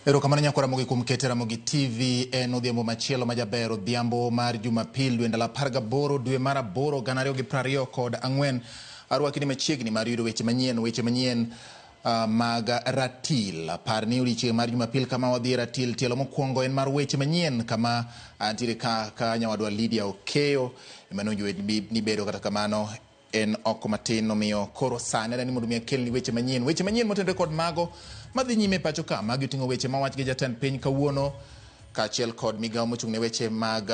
Erokamano nyakora mogi kuom ketera mogi TV en odhiambo machielo majaber odhiambo mar Jumapil dwe ndalo 18 dwe mar 8 2024 arwakini machiegni mar yudo weche manyien mag ratil par ni odiochieng' mar Jumapil kama wadhi ratil tielo mokwongo en mar weche manyien kama antiere ka nyawadwa Lydia Okeyo emanonjo ni bedo kata kamano en oko matin nomiyo koro sane ni mondo mi akelni weche manyien motenore kod mago madhi nyime pacho ka magi tingo weche mawach gi jatend piny kawuono kaachiel kod migawo mochung' ne weche mag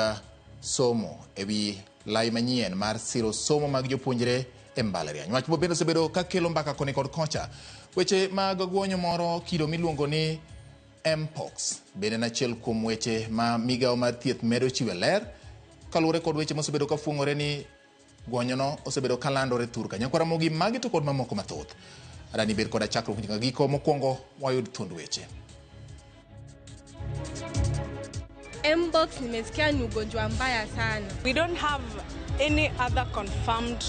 somo ewi lai manyien mar siro somo mag jopuonjre e mbalariany. Wach bende osebedo ka kelo mbaka koni kod kocha weche mag guonyo moro kido miluongo ni Mpox bende nachiel kuom weche ma migawo mar thieth medo chiwe ler kaluwore kod weche mosebedo ka fuong'ore ni guonyono osebedo kalandore thurka nyakwara mogi magi to kod mamoko mathoth adani bed koda chakruok nyaka giko mokwongo wayud thund weche. Mpox nimesikia ni ugonjwa mbaya sana. We don't have any other confirmed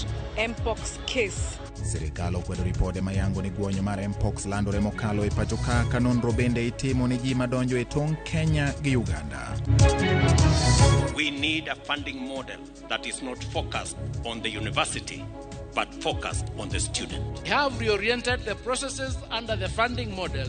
Mpox case. Serikal okwedo ripode mayango ni guonyo mar Mpox landore mokalo e pacho ka nonro bende itimo ni ji madonjo e tong' Kenya gi Uganda. We need a funding model that is not focused on the university but focused on the student. We have reoriented the processes under the funding model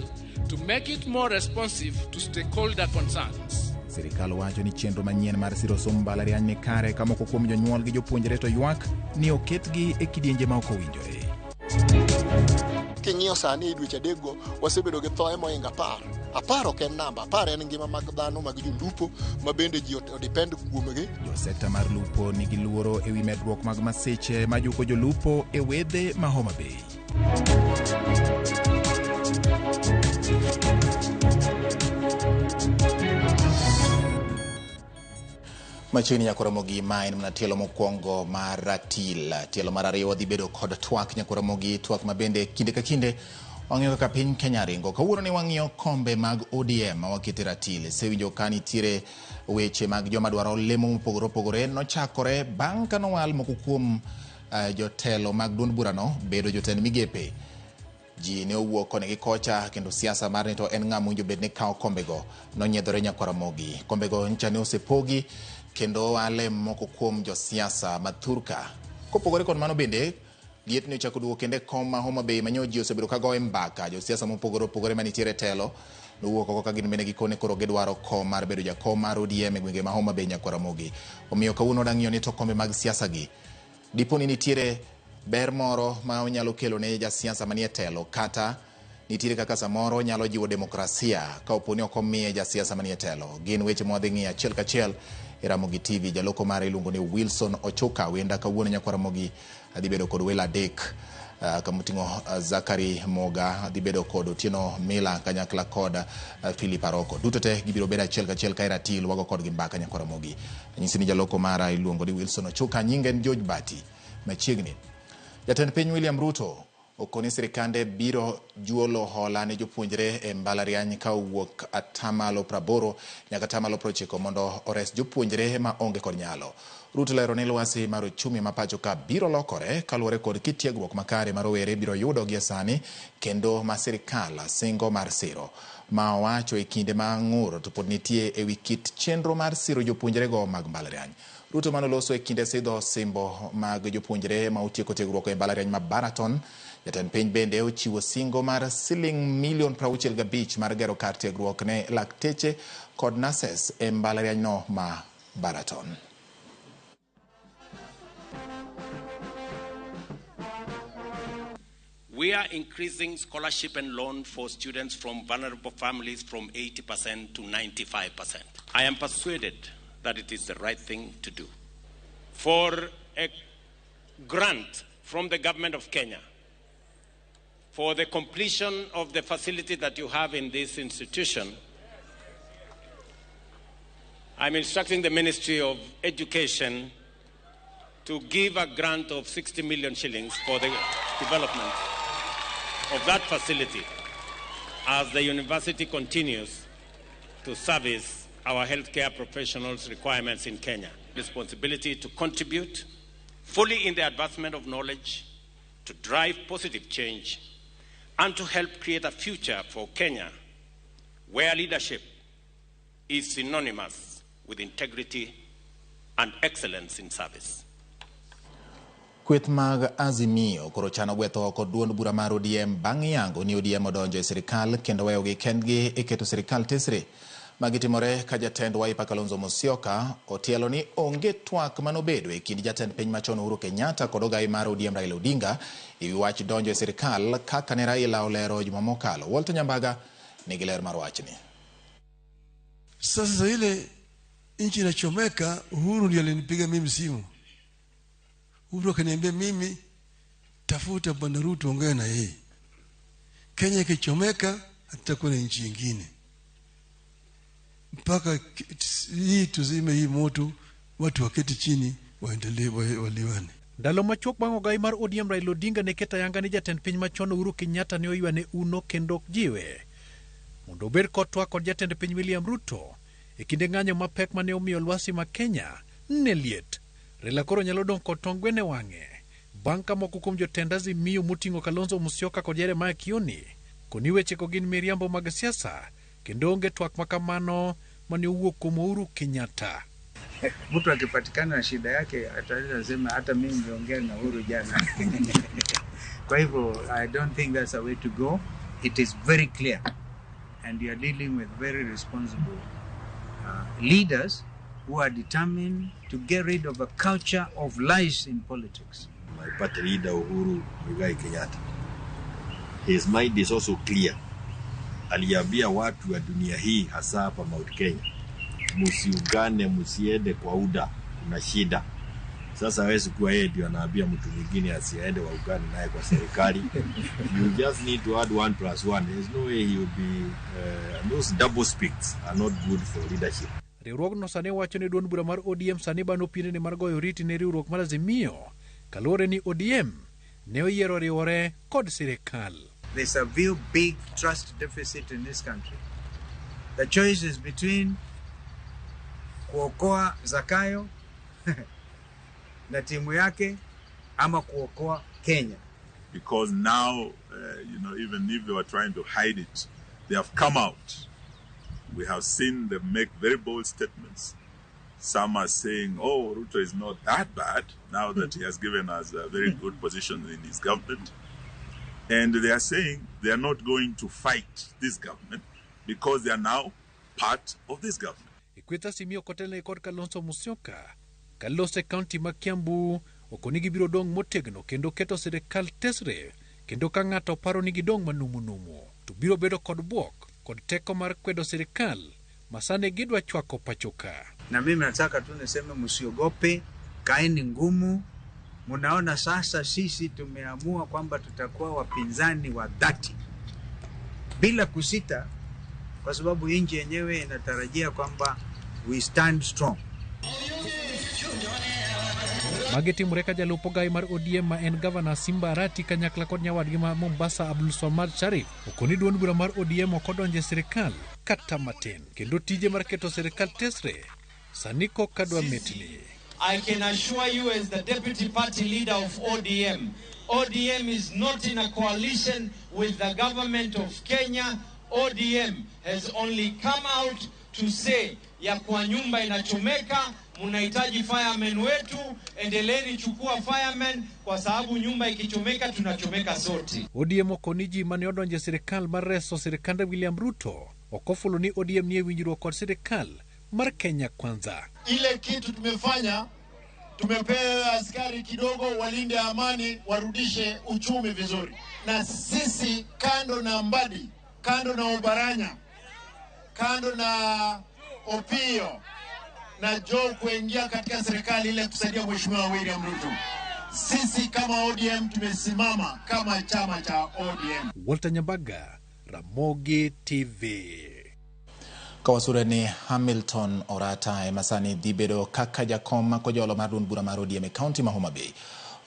to make it more responsive to stakeholder concerns. Serikal wacho ni chenro manyien mar siro somo mbalariany ni kare ka moko kuom jonyuol gi jopuonjre to ywak ni oketgi e kidienje ma ok owinjore. King'iyo sani dweche adekgo wasebedo gi thoe mohinga 10. 10 ok en namba, 10 en ngima mag dhano mag jolupo ma bende ji odepend kuomgi. Jo sekta mar lupo nigi luoro ewi medruok mag masiche ma juko jolupo e wedhe ma Homa Bay. Machiegni nyakora mogi main mna tielo mokwongo mar ratil tielo mar ariyo wadhi bedo kod twak nyakora mogi twak mabende kinde ka kinde wang'iyo kaka piny Kenya ringo kawuono ni wang'iyo kombe mag ODM ma wakete ratil sewinjo ka nitiere weche mag joma dwaro lemo mopogore opogore nochakore bang' ka nowal moko kuom jotelo mag duond burano bedo jotend migepe ji ne owuok koni gi kocha kendo siasa mar ni to en ng'ama winjo bed ni kawo kombego nonyiedhore nyakora mogi kombego ncha ne osepogi kendo wale moko kuom josiasa mathurka kopogore kod mano bende liet ne ochako duogo kende kom ma Homa Bay manyo ji osebedo ka goyo mbaka josiasa mopogore opogore manitiere telo nowuok oko ka gin bende gikone koro gidwaro kom mar bedo jakom mar ODM e gwenge ma Homa Bay nyakora mogi omiyo kawuono dang'iyo ni to kombe mag siasa gi dipo ni nitiere ber moro ma onyalo kelo ne jasiasa manie telo kata nitiere kaka samoro nyalo jiwo demokrasia ka oponi ok omiye jasiasa manie telo gin weche mwadhi ng'iyo achiel kachiel e Ramogi TV jaloko mare iluongo ni Wilson Ochoka wenda kawuono nyakora mogi adhi bedo kod wela adek kamuting'o Zakari Moga adhi bedo kod Otieno Mila kanyakla kod Philip Aroko duto te gibiro bedo achiel kachiel ka ratil wago kod gi mbaka nyakora mogi nyisi ni jaloko mara iluongo ni Wilson Ochoka nyinge en George Bati machiegni jatend piny William Ruto okoni sirikande biro juolo hola ne jopuonjre e mbalariany ka owuok atamalo 80 nyaka atamalo 90 mondo ores jopuonjre ma onge kod nyalo. Ruto lero ni lwasi mar uchumi ma pacho ka biro lokore kaluwore kod kitiegruok makare mar rowere biro yudo gi sani kendo ma sirikal singo mar siro ma owacho e kinde ma ng'ur to pod nitie e wi kit chenro mar siro jopuonjre go mag mbalariany. Ruto manoloso e kinde sidho simbo mag jopuonjre ma otieko tiegruok e mbalariany ma Baraton jatend piny bende ochiwo singo mar $65 mar gero kar tiegruok ne lakteche kod nurses e mbalariany no ma Baraton. We are increasing scholarship and loan for students from vulnerable families from 80% to 95%. I am persuaded that it is the right thing to do. For a grant from the government of Kenya for the completion of the facility that you have in this institution, I'm instructing the Ministry of Education to give a grant of 60 million shillings for the development of that facility as the university continues to service our healthcare professionals' requirements in Kenya. Responsibility to contribute fully in the advancement of knowledge, to drive positive change, and to help create a future for Kenya where leadership is synonymous with integrity and excellence in service. Kweth mag Azimio koro chano gwetho oko duond bura mar ODM bang' yango ni ODM odonjo e sirikal kendo weyogi kendgi e keto sirikal tesre. Magitimore ka jatend Wiper Kalonzo Musyoka otielo ni onge twak manobedo e kind jatend piny machon Uhuru Kenyatta kod ogai mar ODM Raila Odinga ewi wach donjo e sirikal kaka ne Raila olero juma mokalo. Walter Nyambaga nigi ler mar wachni. Sasa ile nchi inachomeka, Uhuru ndiye alinipiga mimi simu. Uhuru akaniambia mimi tafuta Bwana Ruto ongea na yeye. Kenya ikichomeka hatakuwa na nchi nyingine. Mpaka hii tuzime hii moto, watu waketi chini waendelee waliwane. Ndalo machuok bang' ogai mar ODM Raila Odinga ne keta yanga ni jatend piny machon Uhuru Kenyatta ne oywane uno kendo jiwe mondo obed kotwa kod jatend piny William Ruto e kinde ng'anyo mapek mane omiyo lwasi ma Kenya ne liet. Raila koro nyalo dong' kod tong' gwene wang'e bang' ka moko kuom jotend Azimio moting'o Kalonzo Musyoka kod Jeremiah Kioni koni wechego gin miriambo mag siasa kendo onge twak makamano mane owuok kuom Uhuru Kenyatta. Mtu akipatikana na shida yake ataweza sema hata mimi niliongea na Uhuru jana. Kwa hivyo I don't think that's a way to go. It is very clear and you are dealing with very responsible leaders who are determined to get rid of a culture of lies in politics. My party leader Uhuru Muigai Kenyatta, his mind is also clear. Aliambia watu wa dunia hii hasa hapa Mount Kenya, musiungane, musiende kwa UDA, kuna shida. Sasa hawezi kuwa yeye ndio anaambia mtu mwingine asiende waungane naye kwa serikali. You just need to add 1 + 1. There's no way he would be those double speaks are not good for leadership. Riwruogno sani wacho ni duond bura mar ODM sani bano pinde ni mar goyo oriti ne riwruok mar Azimio kaluwore ni ODM ne oyiero riwore kod sirikal. There's a real big trust deficit in this country. The choice is between kuokoa Zakayo na timu yake ama kuokoa Kenya. Because now, even if they were trying to hide it, they have come out. We have seen them make very bold statements. Some are saying, oh, Ruto is not that bad now that he has given us a very good position in his government. And they are saying they are not going to fight this government because they are now part of this government. Ikweta Simio Kotele kod Kalonzo Musyoka, Kalose County ma Kiambu, okonigi biro dong motegno kendo keto sirikal tesre, kendo ka ng'ato paro ni gidong manumu to biro bedo kod buok kod teko mar kwedo sirikal masane gidwa chwako pachoka. Na mimi nataka tu niseme msiogope, kaeni ngumu. Munaona sasa sisi tumeamua kwamba tutakuwa wapinzani wa dhati bila kusita, kwa sababu nchi yenyewe inatarajia kwamba we stand strong. Mageti mureka jalupo gai mar ODM ma en Governor Simba Arati kanyakla kod nyawadgi ma Mombasa Abdul Swamad Sharif okoni duond bura mar ODM okodonje sirikal kata matin kendo tije mar keto sirikal tesre saniko kadwa metni. I can assure you as the deputy party leader of ODM, ODM is not in a coalition with the government of Kenya. ODM has only come out to say ya kwa nyumba inachomeka, munahitaji firemen wetu, endeleeni chukua firemen kwa sababu nyumba ikichomeka tunachomeka sote. ODM okoniji mane odonje sirikal mar reso sirikanda William Ruto okofulo ni ODM nie winjruok kod sirikal mar Kenya Kwanza. Ile kitu tumefanya, tumepewa askari kidogo walinde amani, warudishe uchumi vizuri. na sisi kando na Mbadi, kando na Obaranya, kando na Opio na Joe kuingia katika serikali ile kusaidia Mheshimiwa William Ruto. Sisi kama ODM tumesimama kama chama cha ODM. Walter Nyambaga, Ramogi TV. Kawasure ni Hamilton Orata emasani dibedo kaka jakoma ko jolo mar duond bura mar ODM e county ma Homa Bay.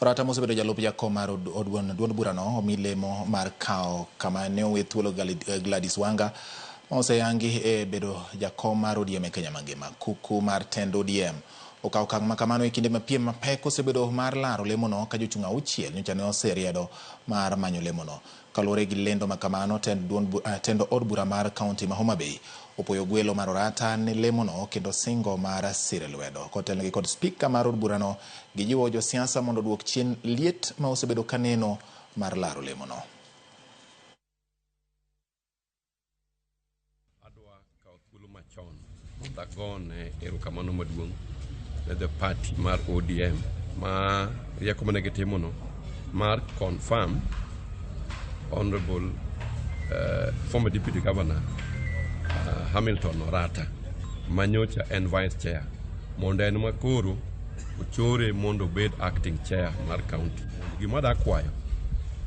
Orata mosebedo jalup jakom mar duond burano omilemo mar kao kama ne owe thuolo Gladys Wanga oseyangi e bedo jakom mar ODM e Kenya mangima. Kuku mar tend ODM okaw okang' makamano e kinde ma piem mapek osebedo mar laro lemono ka jochung' auchiel nyocha ne oseriedo mar manyo lemono. Kaluwore gi lendo makamano, tend od bura mar county ma Homa Bay opoyo gwelo mar Orata ne lemono kendo singo mar sire lwedo. Kotelnegi kod spika mar od burano gijiwo josiasa mondo duok chien liet ma osebedo kaneno mar laro lemono. Adwa kawo thuolo machon mondo agone erokamano maduong' ne the party mar ODM ma rieko mane gitimono mar confirm Honorable former Deputy Governor Hamilton Orata manyocha en Vice Chair mondo en makoro ochore mondo bed acting chair mar county. Gima da kwayo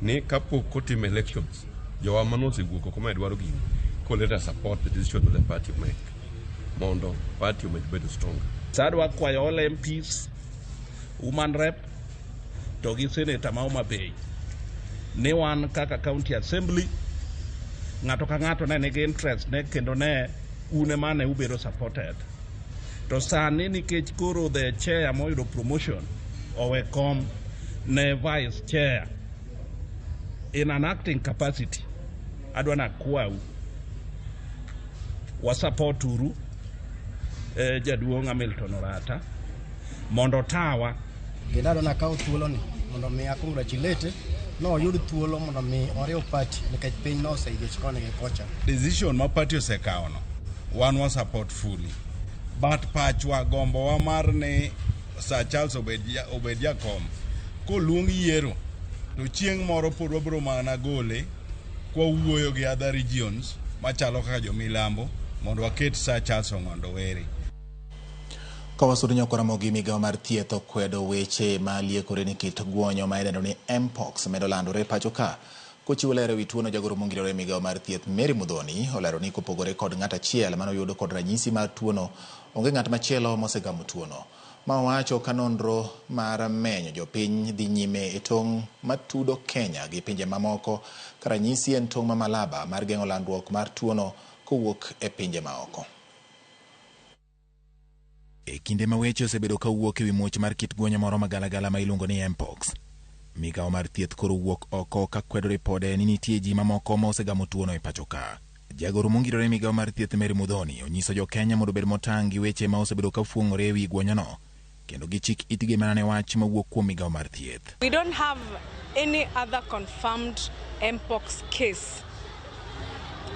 ni kapok kotim elections jowa manosewuok oko madwaro gini ko let us support the decision of the party make mondo party omed bedo stronger. Sadwa kwayo all MPs, woman rep to gi senator ma Homa Bay ne wan kaka county assembly ng'ato ka ng'ato ne nigi interest ne kendo ne une mane ubedo supported. To sani nikech koro the chair moyudo promotion owe kom ne vice chair in an acting capacity, adwa na kwau wa support uru jaduong' Hamilton Orata mondo tawa gidado na kawo thuolo ni mondo mi congratulate no yud thuolo mondo mi oriw party nikech piny no oseyiech kone gi kocha. Decision ma party osekawo no wan wa support fully, but pachwa gombo wa mar ni Sir Charles obed jakom koluong yiero to chieng' moro pod wabiro mana gole kwa wuoyo gi other regions machalo kaka jo milambo mondo waket Sir Charles Ong'ondo Were. Kawasuru Nyakoramogi migawo mar thieth okwedo weche ma liekore ni kit guonyo ma idendo ni mpox medo landore pacho ka. Kochiwo lero ewi tuono jagoro mongirore migawo mar thieth Mary Mudhoni olero ni kopogore kod ng'at achiel mano yudo kod ranyisi mar tuono onge ng'at machielo mosegamo tuono. Ma owacho ka nonro mar menyo jopiny dhi nyime e tong' matudo Kenya gi pinje mamoko ka ranyisi en tong' ma Malaba mar geng'o landruok mar tuono kowuok e pinje maoko. E kinde ma weche osebedo ka wuok ewi muoch mar kit guonyo moro magalagala ma iluongo ni mpox, migawo mar thieth koro wuok oko ka kwedo ripode ni nitie ji mamoko ma osegamo tuono e pacho ka. Jagoro mongirore migawo mar thieth Mary Mudhoni onyiso jo Kenya mondo bed motang' gi weche ma osebedo ka fuong'ore ewi guonyono kendo gichik itgi mana ne wach ma wuok kuom migawo mar thieth. We don't have any other confirmed mpox case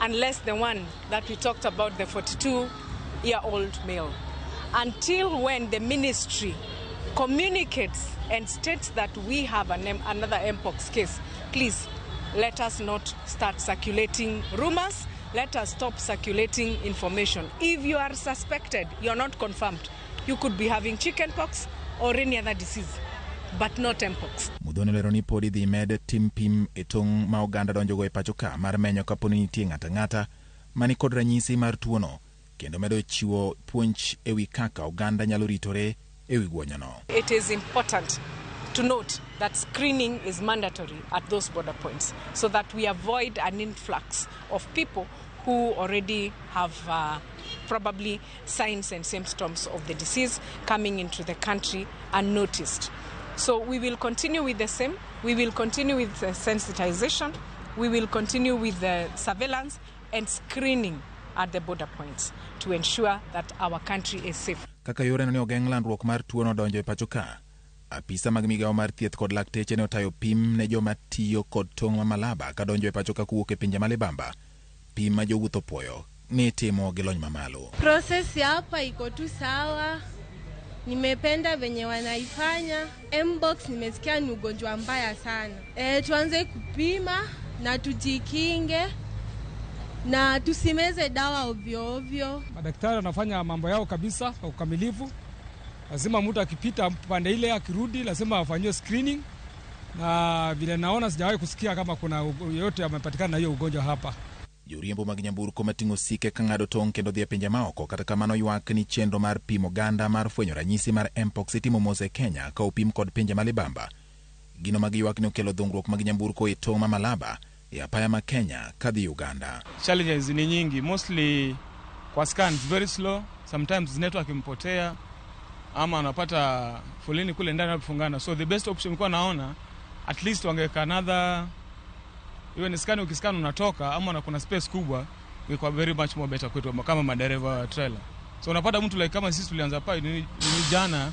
unless the one that we talked about, the 42-year-old male. Until when the ministry communicates and states that we have another mpox case, please let us not start circulating rumors. Let us stop circulating information. If you are suspected, you're not confirmed. You could be having chickenpox or any other disease, but not mpox. Mudhoni lero ni podi dhi med tim pim e tong' ma oganda donjogo e pacho ka mar menyo kaponi nitie ng'ata mani kod ranyisi mar tuono kendo medo chiwo puonj ewi kaka oganda nyalo ritore ewi guonyono. It is important to note that screening is mandatory at those border points so that we avoid an influx of people who already have probably signs and symptoms of the disease coming into the country unnoticed. So we will continue with the same. We will continue with the sensitization. We will continue with the surveillance and screening at the border points to ensure that our country is safe. Kaka yore ni ogeng' landruok mar tuono donjo e pacho ka, apisa mag migawo mar thieth kod lakteche ne otayo pim ne joma tiyo kod tong' ma Malaba ka donjo e pacho ka kuwuok e pinje malibamba. Pim ma jowuoth opoyo ni timo gi lony mamalo. Process ya hapa iko tu sawa. Nimependa venye wanaifanya. Mbox nimesikia ni ugonjwa mbaya sana. Tuanze kupima na tujikinge na tusimeze dawa ovyo ovyo. Madaktari wanafanya mambo yao kabisa kwa ukamilifu. Lazima mtu akipita pande ile akirudi lazima afanywe screening, na vile naona sijawahi kusikia kama kuna yote amepatikana na hiyo ugonjwa hapa. Joriembo mag nyamburko mating'o sike ka ng'ado tong' kendo dhi e pinje maoko. Kata kamano ywak ni chenro mar pimo ganda mar fwenyo ranyisi mar mpox itimo mos e Kenya ka opim kod pinje malibamba. Gino mag ywak ni okelo dhungruok mag nyamburko e tong' ma Malaba e apaya ma Kenya kadhi Uganda. Challenges ni nyingi, mostly kwa scan very slow, sometimes network impotea ama anapata foleni kule ndani yapofungana. So the best option kwa naona at least wangeka another, even scan ukiscan unatoka ama kuna space kubwa, kwa very much more better kwetu kama madereva wa trailer. So unapata mtu like kama sisi tulianza pa ni jana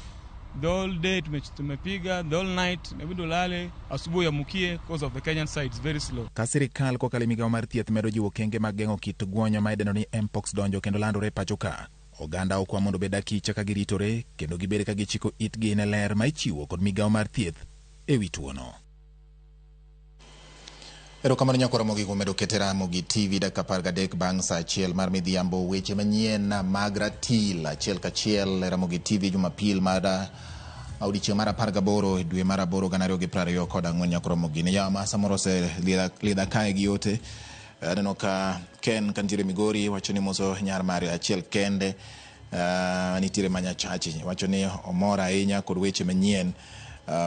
the whole day tumepiga the whole night, inabidi ulale asubuhi yamukie because of the Kenyan side is very slow. Ka sirikal kokalo migawo mar thieth medo jiwo kenge mag geng'o kit guonyo ma idendo ni mpox donjo kendo landore pacho ka, oganda okwa mondo bed akicha ka giritore kendo gibed ka gichiko itgi ne ler ma ichiwo kod migawo mar thieth e wi tuono. Erokamano nyakora mogi kumedo ketera mogi TV dakika 13 bang' sa achiel mar midhiambo. Weche manyien mag ratil achiel kachiel era mogi TV Jumapil mar audichieng' mar 18 dwe mar 8 2024 nyakora mogi ne yawa masa moro se lidha kae gi yote. Aneno ka Ken kantiere Migori wacho ni moso nyar mare achiel kende, nitiere Manyachachi wacho ni omora ahinya kod weche manyien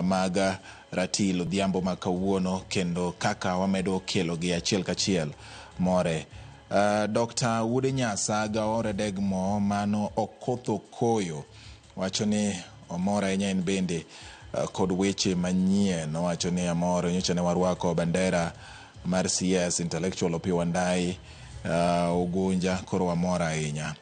mag ratil odhiambo ma kawuono kendo kaka wamedo kelo gi achiel kachiel more. Dr. Wude Nyasaga ore degmo mano okotho koyo wacho ni omora ahinya en bende kod weche manyien. Wacho ni amor nyocha ne warwako bandera mar CS Intellectual Opiyo Wandayi Ugunja koro wamora ahinya.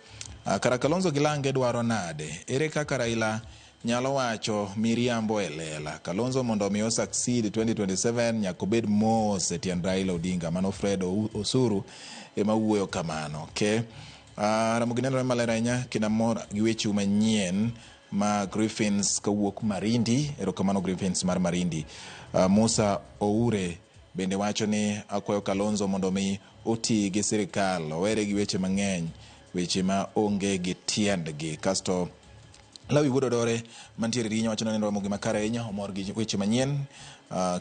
Kara Kalonzo Gilange dwaro nade? Ere kaka Raila nyalo wacho miriambo e lela? Kalonzo mondo mi succeed 2027 nyaka bed mos e tiend Raila Odinga. Mano Fred Osuru ema wuoyo kamano. Okay. Ramogineno malera ahinya kina mor gi weche manyien ma Griffins kawuok Marindi. Erokamano Griffins mar Marindi. Musa Oure bende wacho ni akwayo Kalonzo mondo mi oti gi sirikal owere gi weche mang'eny, weche ma onge gi tiendgi. Kasto Lawi Wododore mantiere Rinya wacho ni neno mogi makare ahinya omor gi weche manyien.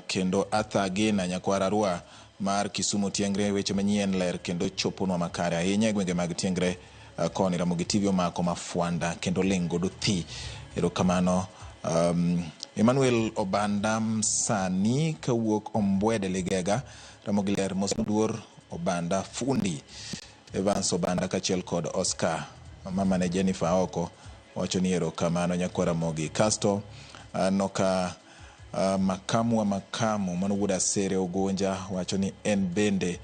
Kendo Athagina nyakwara Rua mar Kisumu Tiengre weche manyien ler kendo choponwa makare ahinya gwenge mag Tiengre koni Ramogi TV omako mafwanda kendo lengo do thi. Erokamano. Emmanuel Obanda Msani kawuok Ombwede Ligega Ramogi ler mosduor Obanda fundi Evans Obanda kachiel kod Oscar mama ne Jennifer Oko wacho ni erokamano nyakwara mogi. Kasto noka makamu mano Wuda Sere Ugunja wacho ni en bende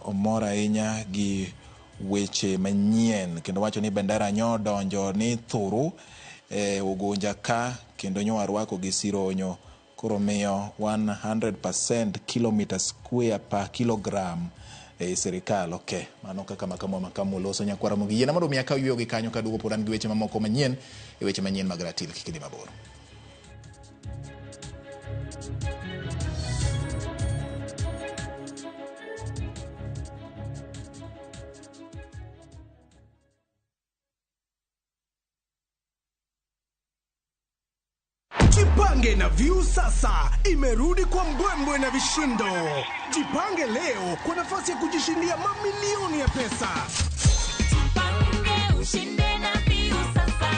omora ahinya gi weche manyien kendo wacho ni bandera nyodonjo ni thuru Ugunja ka kendo nyowarwako gi sironyo koro miyo 100% kilometer square per kilogram serikal. Okay, mano kaka makamu loso nyakwara mogi yena mondo miaka yuyo gi kanyo kadugo podan gi weche mamoko manyien e weche manyien mag ratil kikidi mabor. Jipange na View sasa imerudi kwa mbwembwe na vishindo. Jipange leo kwa nafasi ya kujishindia mamilioni ya pesa. Jipange ushinde na View sasa.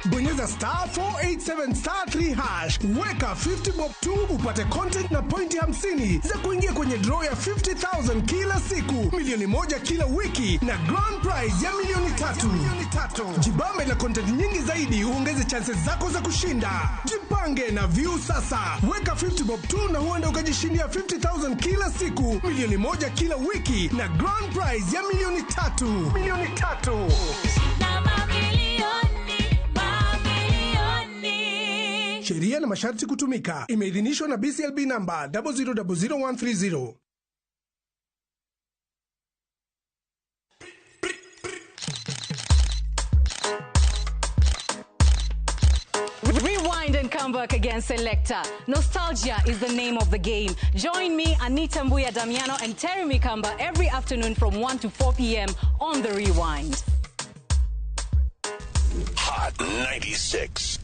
Bonyeza *487*3#, weka 50 bob tu upate content na pointi 50 za kuingia kwenye draw ya 50,000 kila siku, milioni 1 kila wiki na grand prize ya milioni 3. Jibambe na content nyingi zaidi uongeze chances zako za kushinda. Jipange na View sasa. Weka 50 bob tu na huenda ukajishindia 50,000 kila siku, milioni 1 kila wiki na grand prize ya milioni 3. Sheria na masharti kutumika. Imeidhinishwa na BCLB namba 0000130. Golden comeback against Selecta. Nostalgia is the name of the game. Join me, Anita Mbuya Damiano and Terry Mikamba every afternoon from 1 to 4 p.m. on The Rewind. Hot 96.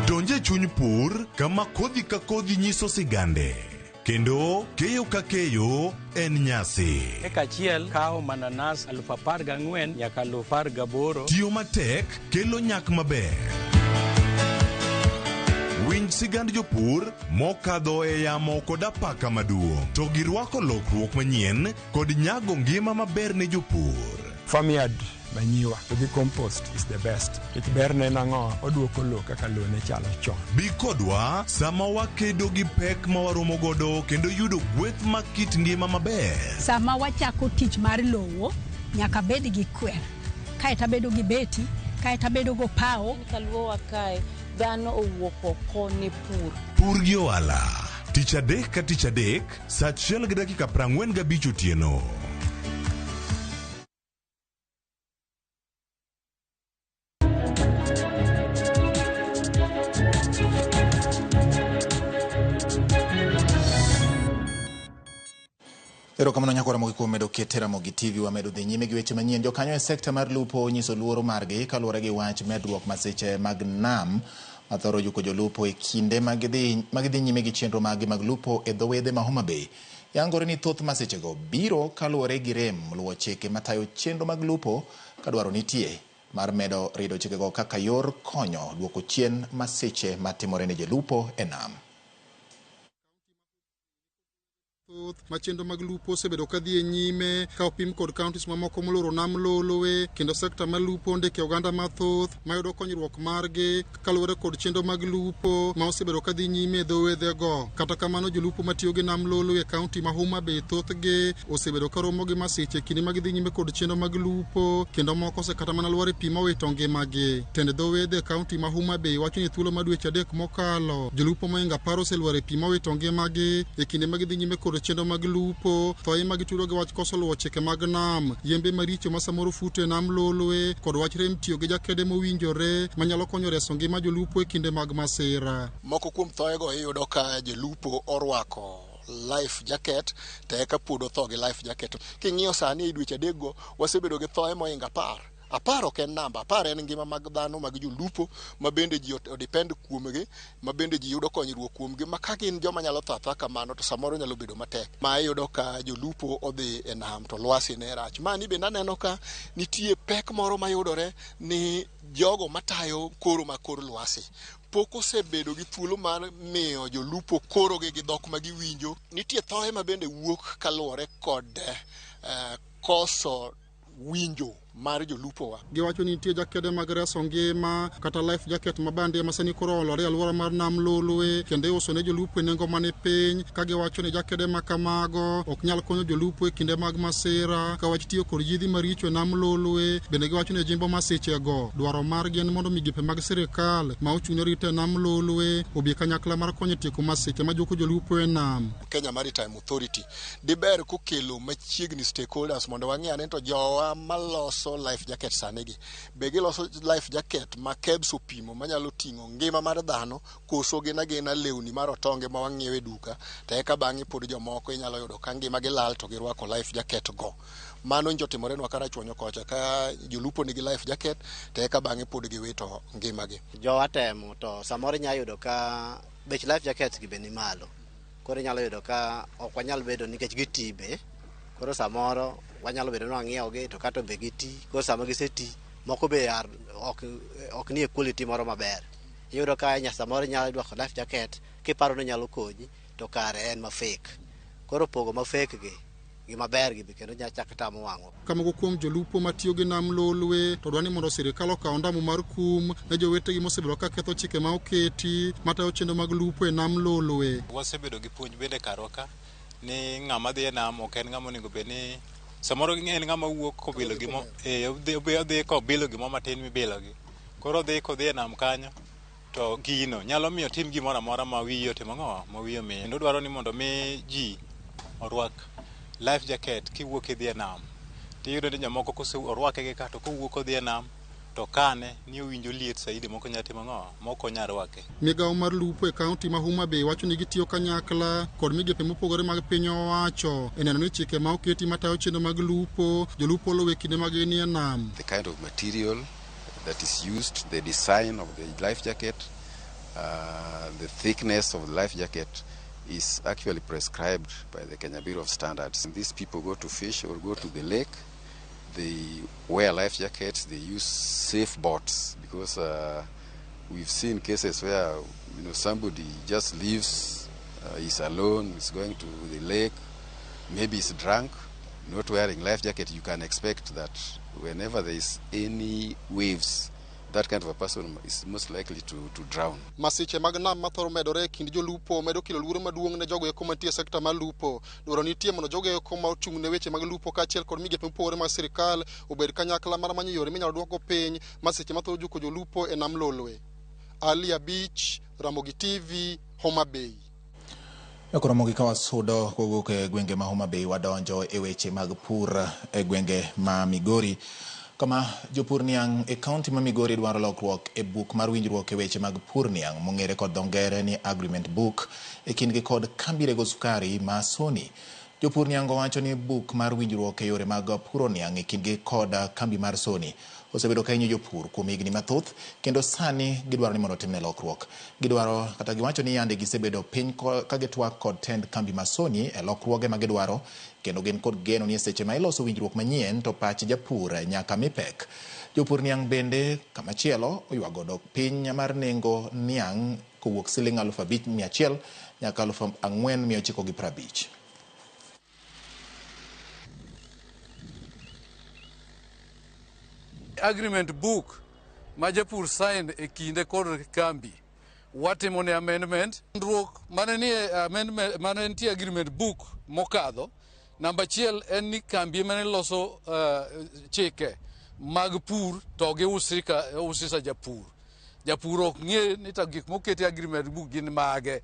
Donje chuny pur kama kodhi ka kodhi nyiso sigande. Kendo keyo ka keyo en nyasi. Eka achiel kao mananas 14,000 nyaka 18,000. Tiyo matek kelo nyak maber. Winj sigand jopur mokadho e yamo kod apaka maduong'. To girwako lokruok manyien kod nyago ngima maber ne jopur. Farmyard manyiwa gi compost is the best. It berne nango oduoko lo kaka lo ne chalo chon. Bi kodwa sama wakedo gi pek ma waromo godo kendo yudo gweth ma kit ngima maber. Sama wachako tich mar lowo nyaka bed gi kwer. Kae tabedo gi beti, kae tabedo go pao. Kaluowa kae dhano owuok oko ne pur. Pur gi ohala. Tich adek ka tich adek, saa 1:45 otieno. Erokamano nyakora mogi kuom medo ketera mogi TV wa medo dhi nyime gi weche manyien. Jokanyo e sekta mar lupo nyiso luoro margi kaluwore gi wach medruok masiche mag nam mathoro yuko jolupo e kinde magidhi nyime gi chenro mag lupo e dhowedhe ma Homa Bay. Yangore ni thoth masichego biro kaluwore gi rem luwo chike matayo chenro mag lupo kadwaro nitie mar medo rido chikego kaka yor konyo duoko chien masiche matimore ne jolupo e nam. Machendo mag lupo osebedo ka dhi nyime ka opim kod counties mamoko moloro nam lolowe kendo sekta mar lupo ndike oganda mathoth mayudo konyruok margi kaluwore kod chenro mag lupo ma osebedo ka dhi nyime dhowedhego. Kata kamano jolupo matiyo gi nam lolowe kaunti ma Homa Bay thothgi osebedo ka romo gi masiche kinde mag dhi nyime kod chenro mag lupo kendo moko osekata mana lwar pi mowito ngimagi. Tend dhowedhe kaunti ma Homa Bay wacho ni thuolo madweche adek mokalo jolupo moinga 10 oselwar pi mowito ngimagi e kinde mag dhi nyime kod chenro mag lupo, thoye mag tudo gi wach koso luwo chike mag nam, yembe maricho ma samoro fute nam lolowe kod wach rem tiyo gi jakede mowinjore manyalo konyo reso ngima jolupo e kinde mag masira. Moko kuom thoyego iyudo ka jolupo orwako life jacket te ka pudo tho gi life jacket. King'iyo sani e dweche adekgo wasebedo gi thoye moinga 10. Aparo ken namba, aparo en ngima mag dhano mag jolupo ma bende ji odepend kuomgi, ma bende ji yudo konyruok kuomgi, ma ka gin joma nyalo tho athoya kamano to samoro nyalo bedo matek. Ma iyudo ka jolupo odhi e nam to lwasi ne rach. Mani bende aneno ka nitie pek moro mayudore ni jogo matayo koro ma kor lwasi pok osebedo gi thuolo mar miyo jolupo koro gi dhok ma giwinjo. Nitie thoye ma bende wuok kaluwore kod koso winjo mar jolupowa. Giwacho ni nitie jakede mag reso ngima kata life jacket ma bande ma sani koro olore alwora mar nam lolowe kendo iuso ne jolupo e nengo mane piny ka giwacho ni jakede ma kamago ok nyal konyo jolupo e kinde mag masira ka wach tiyo kod yedhi maricho e nam lolowe. Bende giwacho ni jimbo masichego dwaro margi en mondo migepe mag sirikal ma ochung' rito nam lolowe obi kanyakla mar konyo tieko masiche ma joko jolupo e nam. Kenya Maritime Authority diber kokelo machiegni stakeholders mondo wang'e ane to jowa maloso life jacket sanigi be giloso life jacket ma KEBS opimo manyalo ting'o ngima mar dhano koso gina lewni mar otonge ma wang'iewo e duka to eka bang'e pod jomoko inyalo yudo ka ngima gi lal to girwako life jacket go. Mano njotimore nwa karachuonyo kocha ka jolupo nigi life jacket to eka bang'e pod giwito ngimagi. Jowa temo to samoro inyalo yudo ka bech life jacket gi be ni malo, koro inyalo yudo ka ok wanyal bedo nikech gitibe, koro samoro wanyalo bedo ni wang'iewogi to kata be giti, koro sama giseti moko be ok nie quality moro maber. Iyudo ka samoro inyalo dwako life jacket kiparo ni nyalo konyi to kare en ma fake, koro pogo ma fake gi maber gi kendo nya chak tamo wang'o. Kamago kuom jolupo matiyo gi nam lolwe to dwani mondo sirikal okaw ondamo mar kum ne jowetegi mosebedo ka ketho chike ma oketi matayo chenro mag lupo e nam lolwe. Wasebedo gi puonj bende karoka ni ng'ama dhi e nam ok en ng'ama onego bed ni samoro en ng'ama wuok kobilo gimo odhi kobilo gimo matin mibilogi, koro odhi kodhi e nam kanyo to gino nyalo miyo tim gimoro amora ma wiyi otimo ma wiyi omiyo. Kendo dwaro ni mondo mi ji orwak life jacket kiwuok idhi e nam tiyudo ni jomoko orwake gi ka to kowuok odhi e nam to kane ni owinjo liet saidi moko nyatimo ng'o moko nyarwake. Migawo mar lupo e kaunti ma Homa Bay wacho ni gitiyo kanyakla kod migepe mopogore mag piny owacho e neno ni chike ma oketi matayo chenro mag lupo jolupo luwe kinde mag nie nam. The kind of material that is used, the design of the life jacket, the thickness of the life jacket is actually prescribed by the Kenya Bureau of Standards. And these people go to fish or go to the lake, they wear life jackets, they use safe boats because we've seen cases where somebody just leaves, is alone, is going to the lake, maybe he's drunk, not wearing life jacket. You can expect that whenever there is any waves, that kind of a person is most likely to drown. Masiche mag nam mathoro medore kind jolupo medo kilo luoro maduong' ne jogo eko mantie sekta mar lupo. Dwaro nitie mondo jogo eko ma ochung' ne weche mag lupo kaachiel kod migepe mopogore mag sirikal obed kanyakla mar manyo yore minyalo duoko piny masiche mathoro juko jolupo e nam lolwe. Ali Beach, Ramogi TV, Homa Bay. Ramogi ka wasudo kowuok e gwenge ma Homa Bay wadonjo e weche mag pur e gwenge ma Migori. Kama jopur niang' e kaunti ma Migori dwaro lokruok e buk mar winjruok e weche mag pur niang' mong'ere kod dho ngere ni agreement book e kindgi kod kambi rego sukari ma Sony. Jopur niang' wacho ni buk mar winjruok e yore mag puro niang' e kindgi kod kambi mar Sony osebedo ka hinyo jopur kuom higni mathoth kendo sani gidwaro ni mondo timne lokruok. Gidwaro kata giwacho ni yande gisebedo piny ka gitwak kod tend kambi ma Sony e lokruoge ma gidwaro kendo gin kod geno ni seche ma iloso winjruok manyien to pach japur nyaka mi pek. Jopur niang' bende kamachielo oywago dok piny mar nengo niang' kowuok siling 5,100 nyaka 4,950. Agreement book ma japur sign e kinde kod kambi watimo ne amendment ndruok mane nitie agreement book mokadho. Namba 1 en ni kambi mane loso chike mag pur to gi usisa japur ok ng'e ni to gik moketi agreement book gin mage.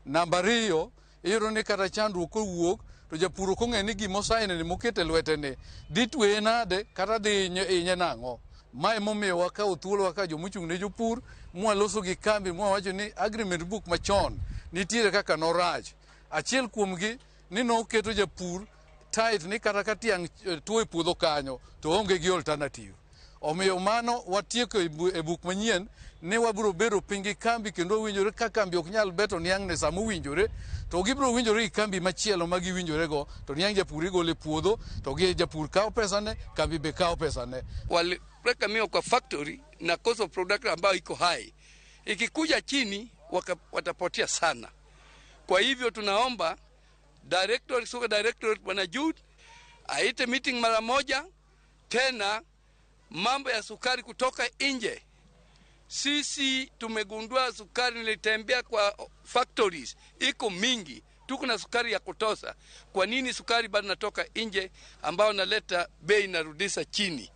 Namba 2 iyudo ni kata chandruok kowuok to japur ok ong'e ni gimo sign ni mokete lwetene dhi tweye nade kata dhi inye nang'o. Mae momiyo wakawo thuolo kaka jomochung' ne jopur mwaloso gi kambi mwawacho ni agreement book machon nitiere kaka norach. Achiel kuomgi ni noketo japur tight ni kata ka tiang' tuo e puodho kanyo to onge gi alternative. Omiyo mano watieko e buk manyien ni wabiro bedo piny gi kambi kendo winjore ka kambi ok nyal beto niang' ne sama winjore to gibiro winjore gi kambi machielo ma giwinjorego to niang' japur igole puodho to gi japur kawo pesane kambi be kawo pesane. Walipeleka mio kwa factory na cost of production ambayo iko high, ikikuja chini watapotea sana. Kwa hivyo tunaomba director Bwana Jude aite meeting mara moja tena. Mambo ya sukari kutoka nje, sisi tumegundua sukari nilitembea kwa factories iko mingi, tuko na sukari ya kutosha. Kwa nini sukari bado natoka nje ambao naleta bei narudisha chini?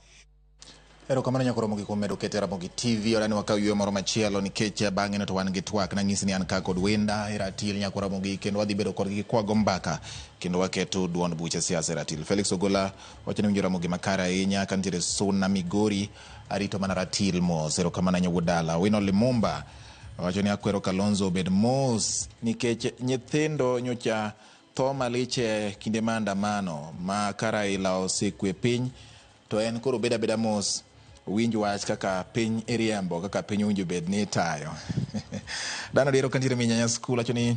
Erokamano nyakoromogi kuom medo keto Ramogi TV. Odani wakaw ywe moro machielo nikech bang'e no to wan gi twak nanyisi ni an ka kod wenda e ratil nyakoromogi kendo wadhi bedo kodgi kwago mbaka kendo waketo duond buche siasa e ratil. Felix Ogola wacho ni winjo Ramogi makare ahinya ka nitiere Suna Migori arito mana ratil mos. Erokamano nyawudala. Wino Limumba wacho ni akwero Kalonzo obed mos nikech nyithindo nyocha tho maliche kinde maandamano ma Raila osekwe piny to en koro beda mos winj wach kaka piny eriembo kaka piny winjo bed ni tayo. Dano diro kantire mi nyanya skul acho ni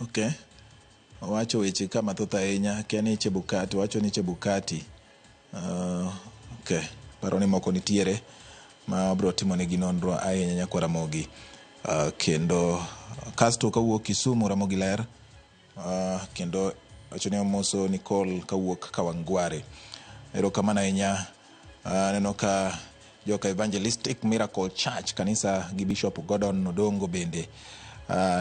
okay wacho weche kama thoth ahinya keni Chebukati wacho ni Chebukati okay paro ni moko nitiere ma bro timo ne ginonro ahinya nyakwa Ramogi kendo kasto kawuok Kisumu Ramogi ler kendo wacho ni omoso Nicole kawuok Kawangware. Erokamano ahinya. Neno ka joka Evangelistic Miracle Church kanisa gi Bishop Gordon Odongo bende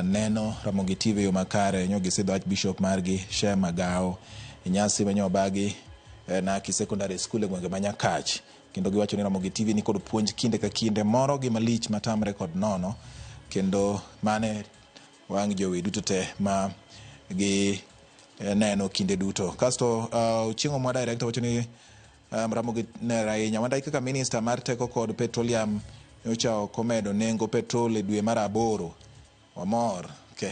neno Ramogi TV yo makare nyogi sidho Archbishop margi Shema Gao nyasi manyo bagi na ki secondary school e gwenge manyakach kendo giwacho ni Ramogi TV ni kod puonj kinde ka kinde moro gi malich matamre kod nono kendo mane wang jowi duto te ma gi neno kinde duto. Kasto Chingo mwa director wacho ni Ramogi nera ahinya wandai kaka minister mar teko kod petroleum nyocha okomedo nengo petrol e dwe mar 8 wamor okay.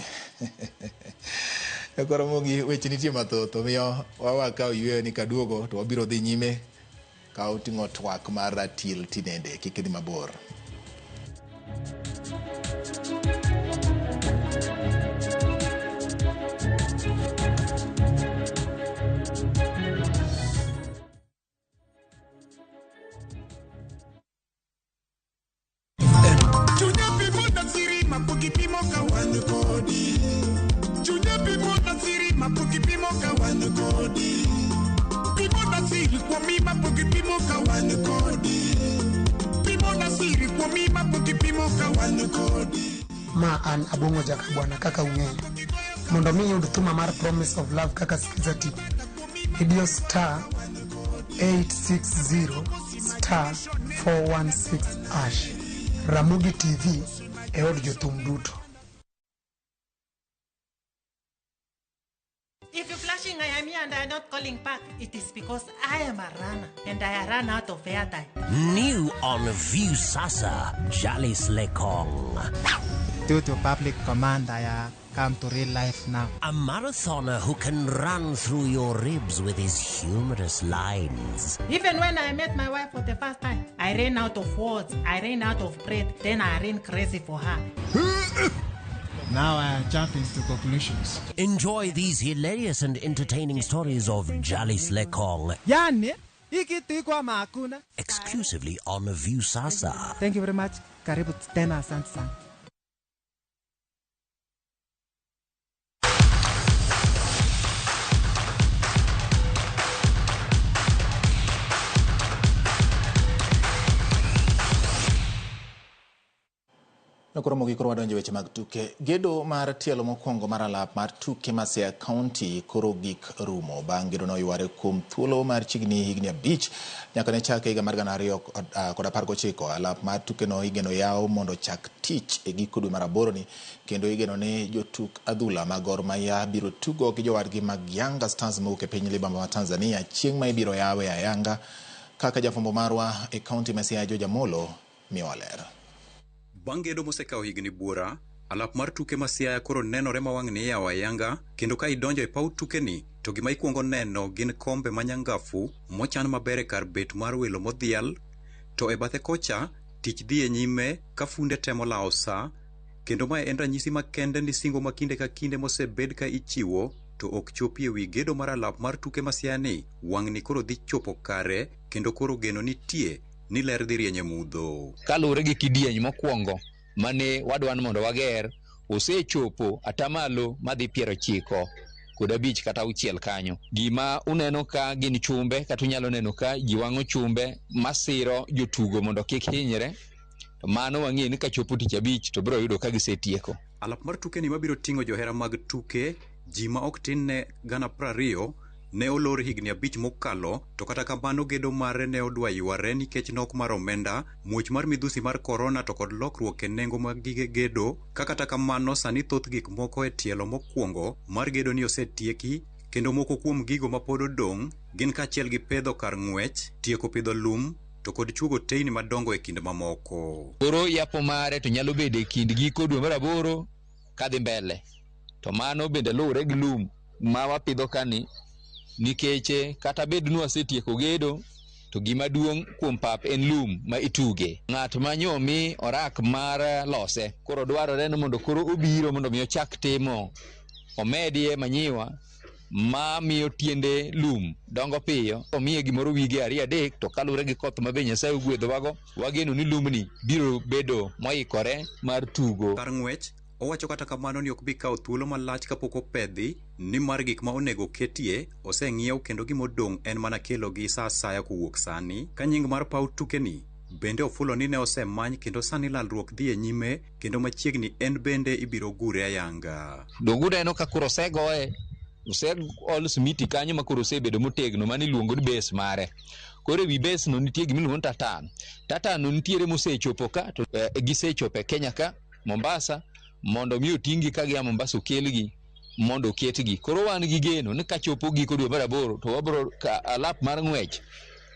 Ramogi weche nitie mathoth omiyo wawakaw yweyo ni kaduogo to wabiro dhi nyime ka uting'o twak mar Ratil tinende kik idhi mabor. Ma an Abongo Jakabwana kaka ung'eyo mondo mi yud thuma mar Promise of Love kaka sikiza tip idio star 860 star 416 hash. Ramogi TV e od jothum duto. If you're flashing I am here and I am not calling back, it is because I am a runner and I ran out of airtime. New on View Sasa, Jalis Lekong. Due to public command, I come to real life now. A marathoner who can run through your ribs with his humorous lines. Even when I met my wife for the first time, I ran out of words, I ran out of breath, then I ran crazy for her. Now I jump into conclusions. Enjoy these hilarious and entertaining stories of Jalis Lekong. Yani, ikitikwa makuna. Exclusively on View Sasa. Thank you very much. Karibu tena, asante sana. Ramogi koro wadonjo weche mag tuke. Gedo mar tielo mokwongo mar alap mar tuke ma Siaya County koro gik rumo. Bang' gedo no yware kuom thuolo mar higni 5 nyaka ne chake higa mar 2019. Alap mar tuke no igeno yaw mondo chak tich e giko dwe mar 8 ni kendo igeno ne jotuk adhula mag Gor Mahia biro tugo gi jowadgi mag Yanga Stars mowuok e piny libamba ma Tanzania chieng' ma ibiro yawe ayanga kaka jafwambo marwa e kaunti ma Siaya George Amolo miwaler. Bang' gedo mosekao higni buora, alap mar tuke ma Siaya koro nenore ma wang' ni yawa ayanga kendo ka idonjo e paw tuke ni to gima ikuongo neno gin kombe manyangafu mochan maber e kar bet mar welo modhial to e bathe kocha tich dhi e nyime ka funde temo lao sa kendo mae en ranyisi makende ni singo ma kinde ka kinde mosebed ka ichiwo to ok chopi e wi gedo mar alap mar tuke ma Siaya ni wang' ni koro dhi chopo kare kendo koro geno nitie ni ler dhi rieny e mudho. Kalure gi kidieny mokwongo mane wadwan mondo wager osechopo atamalo madhi 95 kata 6 kanyo. Gima uneno ka gin chumbe kata unyalo neno ka ji wang'o chumbe masiro jotugo mondo kik hinyre. Mano wang'e ni ka chopo tich 5 to biro yudo ka gisetieko. Alap mar tuke ni mabiro ting'o johera mag tuke ji ma ok tin ne 20,000 ne olor higni 5 mokalo to kata kamano gedo mare ne odwa yware nikech nok mar omenda, muoch mar midhusi mar korona to kod lokruok e nengo mag gige gedo. Kata kamano sani thoth gik moko e tielo mokwongo mar gedo ni osetieki kendo moko kuom gigo ma pod odong' gin kaachiel gi pedho kar ng'wech, tieko pidho lum to kod chuogo teyni madongo e kind mamoko. Koro yapo mare to nyalo bedo e kind giko dwe mar 8 kadhi mbele. To mano bende luwre gi lum ma wapidho kani nikeche kata bed nu asetieko gedo to gima duong' kuom pap en lum ma ituge. Ng'at manyomi orak mar lose koro dwarore ni mondo koro obiro mondo mi ochak timo omedie manyiwa ma miyo tiende lum dongo piyo, omiye gimoro wige 2-3 to kalure gi koth ma be Nyasaye ogwedhowago wageno ni lumni biro bedo moikore mar tugo. Kar ng'wech owacho kata kamano ni ok bi kawo thuolo malach kapok opedhi ni mar gik ma onego ketie oseng'iew kendo gimodong' en mana kelo gi sa asaya kowuok sani. Ka nying mar paw tuke ni bende ofulo ni ne osemany kendo sani lalruok dhi e nyime kendo machiegni en bende ibiro gure ayanga. Dogure eno ka kuro osegoye ol simiti kanyo ma kuro osebedo motegno mani luongo ni base mare. Koro wi base no nitie gimiluongo ni tatan. Tatan no nitiere mosechopo ka to gisechopo e Kenya ka Mombasa mondo mi otingi ka gia Mombasa okelgi mondo ketgi. Koro wan gi geno ni kachopo giko dwe mar 8 to wabro alap mar ng'wech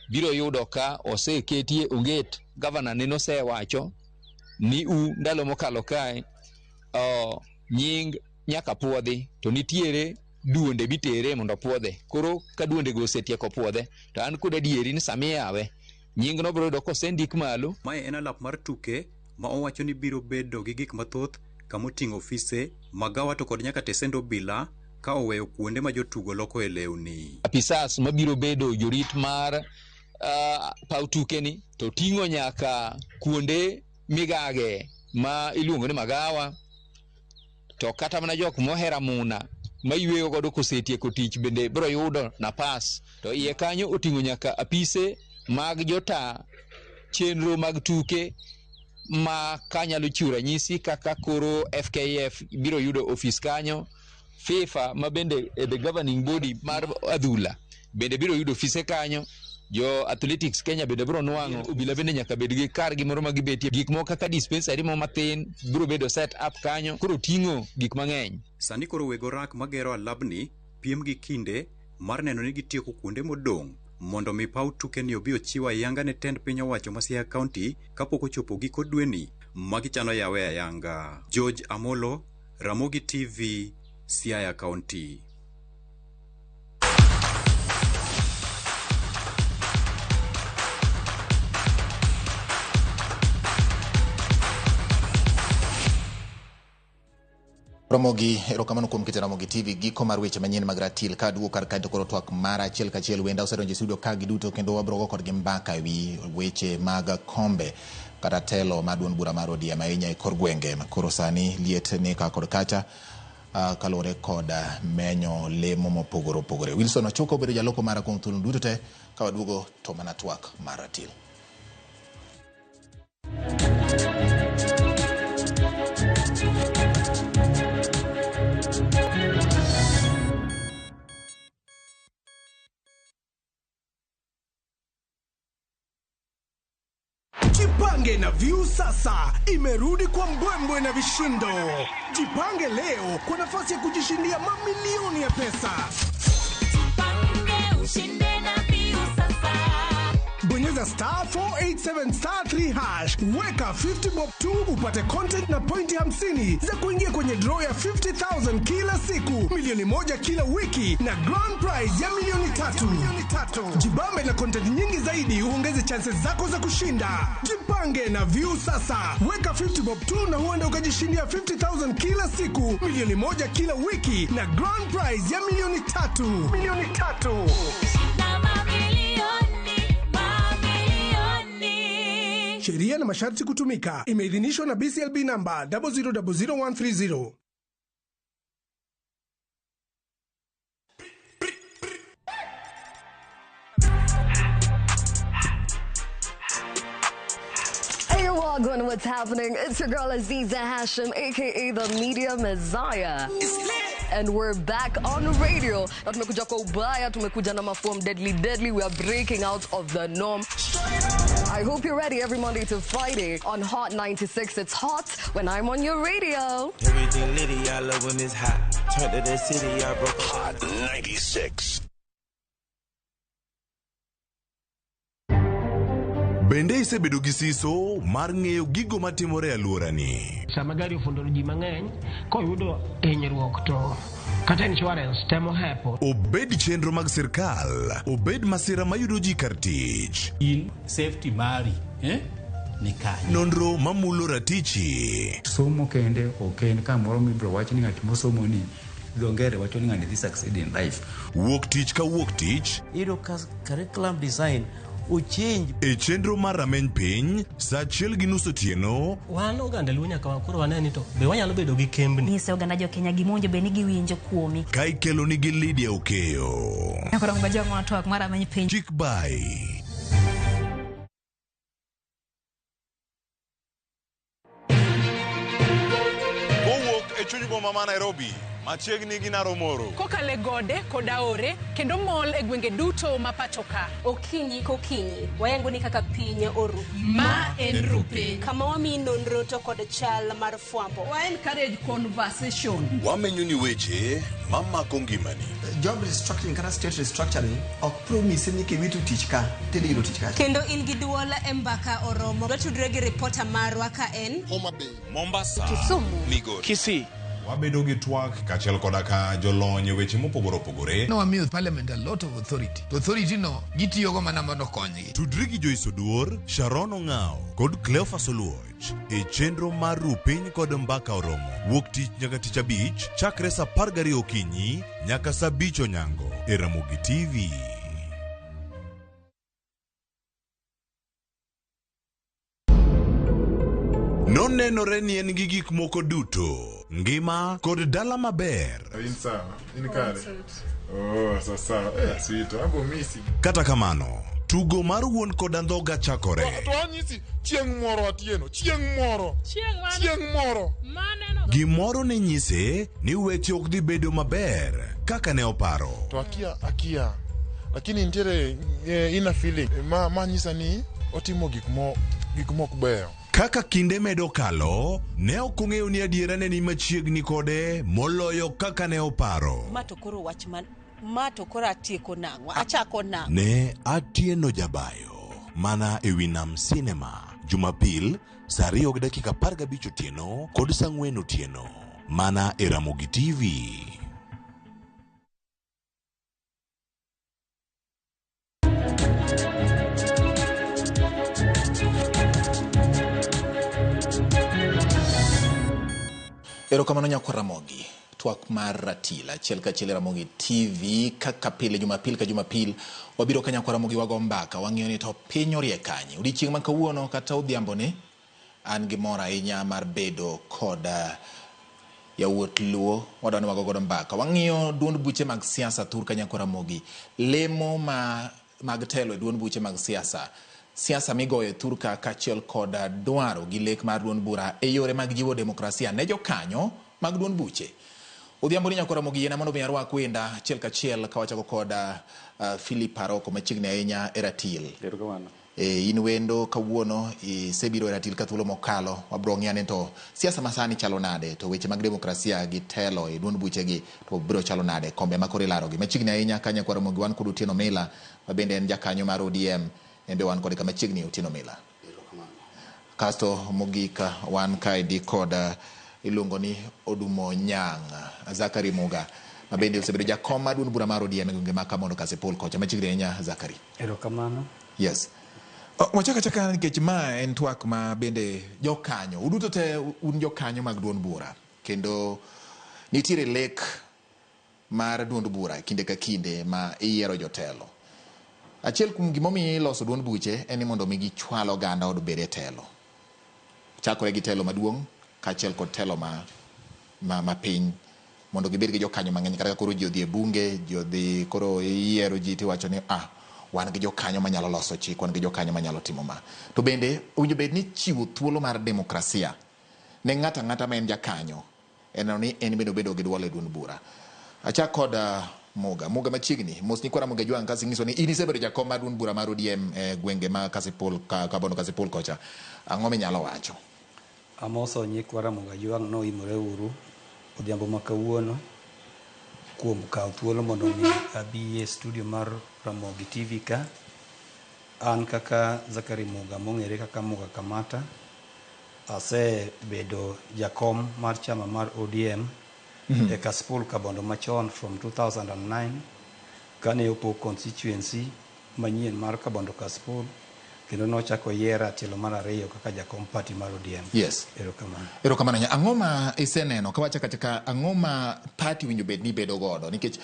biro yudo ka oseketie onget. Gavana ne nosewacho ni ndalo mokalo kae nying nyaka puodhi to nitiere duonde bitere mondo puodhe. Koro ka duonde go osetieko puodhe to an kod adieri ni sami yawe nying no biro yudo kosendik malo. Mae en alap mar tuke ma owacho ni biro bedo gi gik mathoth kamoting'o ofise, magawa to kod nyaka tesend obila ka oweyo kuonde ma jotugo loko e lewni. Apisas mabiro bedo jorit mar paw tuke ni to ting'o nyaka kuonde migage ma iluongo ni magawa, to kata mana jok mohera muna mayweyo godo kosetieko tich bende biro yudo napas. To iye kanyo oting'o nyaka apise mag jota chenro mag tuke ma kanyalo chiwo ranyisi kaka koro FKF biro yudo ofis kanyo. FIFA ma bende the governing body mar adhula bende biro yudo ofise kanyo. Jo Athletics Kenya bende biro nwang'o obila bende nyaka bed gi kar gimoro ma gibetie. Gik moko kaka dispensary mo mathin biro bedo set up kanyo, koro ting'o gik mang'eny. Sani koro wego rak magero alabni piem gi kinde mar neno ni gitieko kuonde modong' mondo mi paw tuke ni obi ochiw ayanga ne tend piny owacho ma Siaya County kapok ochopo giko dweni ma gichano yawe ayanga. George Amolo, Ramogi TV, Siaya County. Ramogi, erokamano kuom keto Ramogi TV giko mar weche manyien mag ratil ka duo kar kae to koro twak mar achiel kachiel wenda osedonjo e studio ka giduto kendo wabrogo kodgi mbaka ewi weche mag kombe kata telo mar duond bura mar ODM ahinya e kor gwenge koro sani liet ni ka kod kacha kalore kod menyo lemo mopogore opogore. Wilson Ochuko bedo jaloko mara kuom thuolo duto te ka waduogo to mana twak mar ratil. Jipange na View sasa imerudi kwa mbwembwe na vishindo. Jipange leo kwa nafasi ya kujishindia mamilioni ya pesa. Jipange ushinde na View sasa. Bonyeza *487*3# weka 50 bob tu upate content na pointi 50 za kuingia kwenye draw ya 50,000 kila siku, milioni 1 kila wiki na grand prize ya milioni 3. Jibambe na content nyingi zaidi uongeze chances zako za kushinda. Jipange na View sasa. Weka 50 bob tu na huenda ukajishindia 50,000 kila siku, milioni 1 kila wiki na grand prize ya milioni 3. Sheria na masharti kutumika. Imeidhinishwa na BCLB namba 0000130. Hey, Wagwan, what's happening? It's your girl Aziza Hashim, aka the Media Messiah. And we're back on radio. Na tumekuja kwa ubaya, tumekuja na maform deadly. We are breaking out of the norm. I hope you're ready every Monday to Friday on Hot 96. It's hot when I'm on your radio. Everything litty, I love when it's hot. Turn to the city, I broke Hot 96. Bende isebedo gi siso mar ng'eyo gigo matimore e alworani. Sama gari ofundo ji mang'eny koyudo hinyruok to kata insurance temo hepo. Obed chenro mag sirkal, obed masira mayudo ji kar tich. Safety mari, ni kanyo. Nonro mamulo ratichi. Somo kende oken kamoro mibro wach ni ng'at mosomo ni dongere wacho ni ng'ani this succeed in life. Wuok tich ka wuok tich. Iro curriculum design uchinj e chenro mar rameny piny saa 1:30 otieno. Wan oganda luo nyaka koro waneni to be wanyalo bedo gi kembni. Nise oganda jo Kenya gimonjo be ni giwinjo kuomi. Ka ikelo ni gi Lydia Okeyo. Koro ngoja ng'wana twak mar rameny piny. Chick by Kowuok e chuny boma ma Nairobi. machiegni gi Naromoro. Kokale gode koda ore kendo mol e gwenge duto ma pacho ka. Okinyi kokinyi wayango ni kaka piny oru. Ma en rupe. Kama wami nonro to kod chal mar fwambo. Wa encourage conversation. Wamenyo ni weche mamako ngimani. Job restructuring kata state restructuring ok promise ni kiwitu tich ka tidiro tich ka. Kendo in gi duola e mbaka oromo. Watudre gi reporter marwa ka en Homa Bay, Mombasa, Kisumu, Migori, Kisii. Wabedo gi twak kachiel koda ka jolony weche mopogore opogore. No wamiyo parliament a lot of authority. To authority no gitiyogo mana mondo okonygi. Tudri gi Joyce Oduor, Sharon Ong'ao kod Cleophas Oluoch e chenro mar Rupiny kod Mbaka Oromo. Wuok tich nyaka tich abich chakre sa 12 okinyi nyaka sa 5 onyango e Ramogi TV. Nonenore ni en gi gik moko duto, ngima kod dala maber. Kata kamano, tugo mar wuon kod andhoga chakore. Chieng' moro. Gimoro ne nyise ni weche ok dhi bedo maber kaka ne oparo. To akia. Lakini nitiere ina feeling ma nyisa ni otimo gik moko beyo. Kaka kinde medo kalo, ne ok ong'eyo ni adiera ne ni machiegni kode moloyo kaka ne oparo. Matokoro wachman. Matokoro atieko nang'o. Achako nang'o. Ne Atieno Jabayo, mana e wi Nam Cinema, Jumapil, sa 2:15 otieno kod sa 4 otieno, mana e Ramogi TV. Erokamano nyako Ramogi, twak mar ratila, achiel kachiel Ramogi TV, kaka pile Jumapil ka Jumapil, wabiro ka nyako Ramogi wago mbaka, wang'iyo ni to piny orie kanye. Odiochieng' ma kawuono kata odhiambo ni, an gi mor ahinya mar bedo kod yawuot Luo, wadwani wago godo mbaka. Wang'iyo duond buche mag siasa thur ka nyako Ramogi, lemo mag telo e duond buche mag siasa migoyo thur ka kachiel kod dwaro gi lek mar duond bura e yore mag jiwo demokrasia ne jokanyo mag duond buche. Odhiambo ni nyako Ramogi yena mondo mi arwak wenda achiel kachiel ka wachako kod Philip Paroko machiegni ahinya e ratil. In wendo kawuono isebiro e ratil ka thuolo mokalo, wabro ng'iyo ni to siasa masani chalo nade, to weche mag demokrasia gi telo e duond buche gi to biro chalo nade, kombe makore laro gi machiegni ahinya ka nyako Ramogi wan kod Otieno Mila mabende en jakanyo mar ODM. Embe wan kod kama chiegni Otieno Mila. Kasto mogika wan kaidi kod iluongo ni Odumo Nyang' Zakari Muga mabende osebedo jakom mar duond bura mar ODM e gwenge ma Kamondo Kasipul kocha machiegni ahinya Zakari. Erokamano. Yes. Wachaka nikech ma en twak ma bende jokanyo uduto te un jokanyo mag duond bura kendo nitiere lek mar duond bura kinde ka kinde ma iyiero jotelo. Achiel kuom gimomiyo iloso duond buche en ni mondo mi gichwal oganda od bede telo. Chakore gi telo maduong' kaachiel kod telo ma piny mondo gibed gi jokanyo mang'eny kata koro ji odhi e bunge, ji odhi koro yiero ji tiwacho ni wan gi jokanyo manyalo loso chik, wan gi jokanyo manyalo timo ma. To bende owinjo bed ni chiwo thuolo mar demokrasia ne ng'ata ng'ata ma en jakanyo en ni en bedo gi duol e duond bura. Achak kod Muga machiegni mos ni kwa Ramogi Juang kasi ngiso ni inisebedo jakom mar duond bura mar ODM e gwenge ma Kasipul Kabondo Kasipul kocha, ang'o minyalo wacho? Amoso nyikwa Ramogi Juang no imore uru odhiambo ma kawuono kuom kawo thuolo mondo mi abi e studio mar Ramogi TV ka. An kaka Zakari Muga mong'ere kaka Muga Kamata asebedo jakom mar chama mar ODM e Kasipul Kabondo machon from 2009 kane opog constituency manyien mar Kabondo Kasipul kendo nochako yiera tielo mar ariyo kaka jakom party mar ODM. Yes. Erokamano. Ang'o ma iseneno ka wachaka ang'o ma party winjo bed ni bedo godo nikech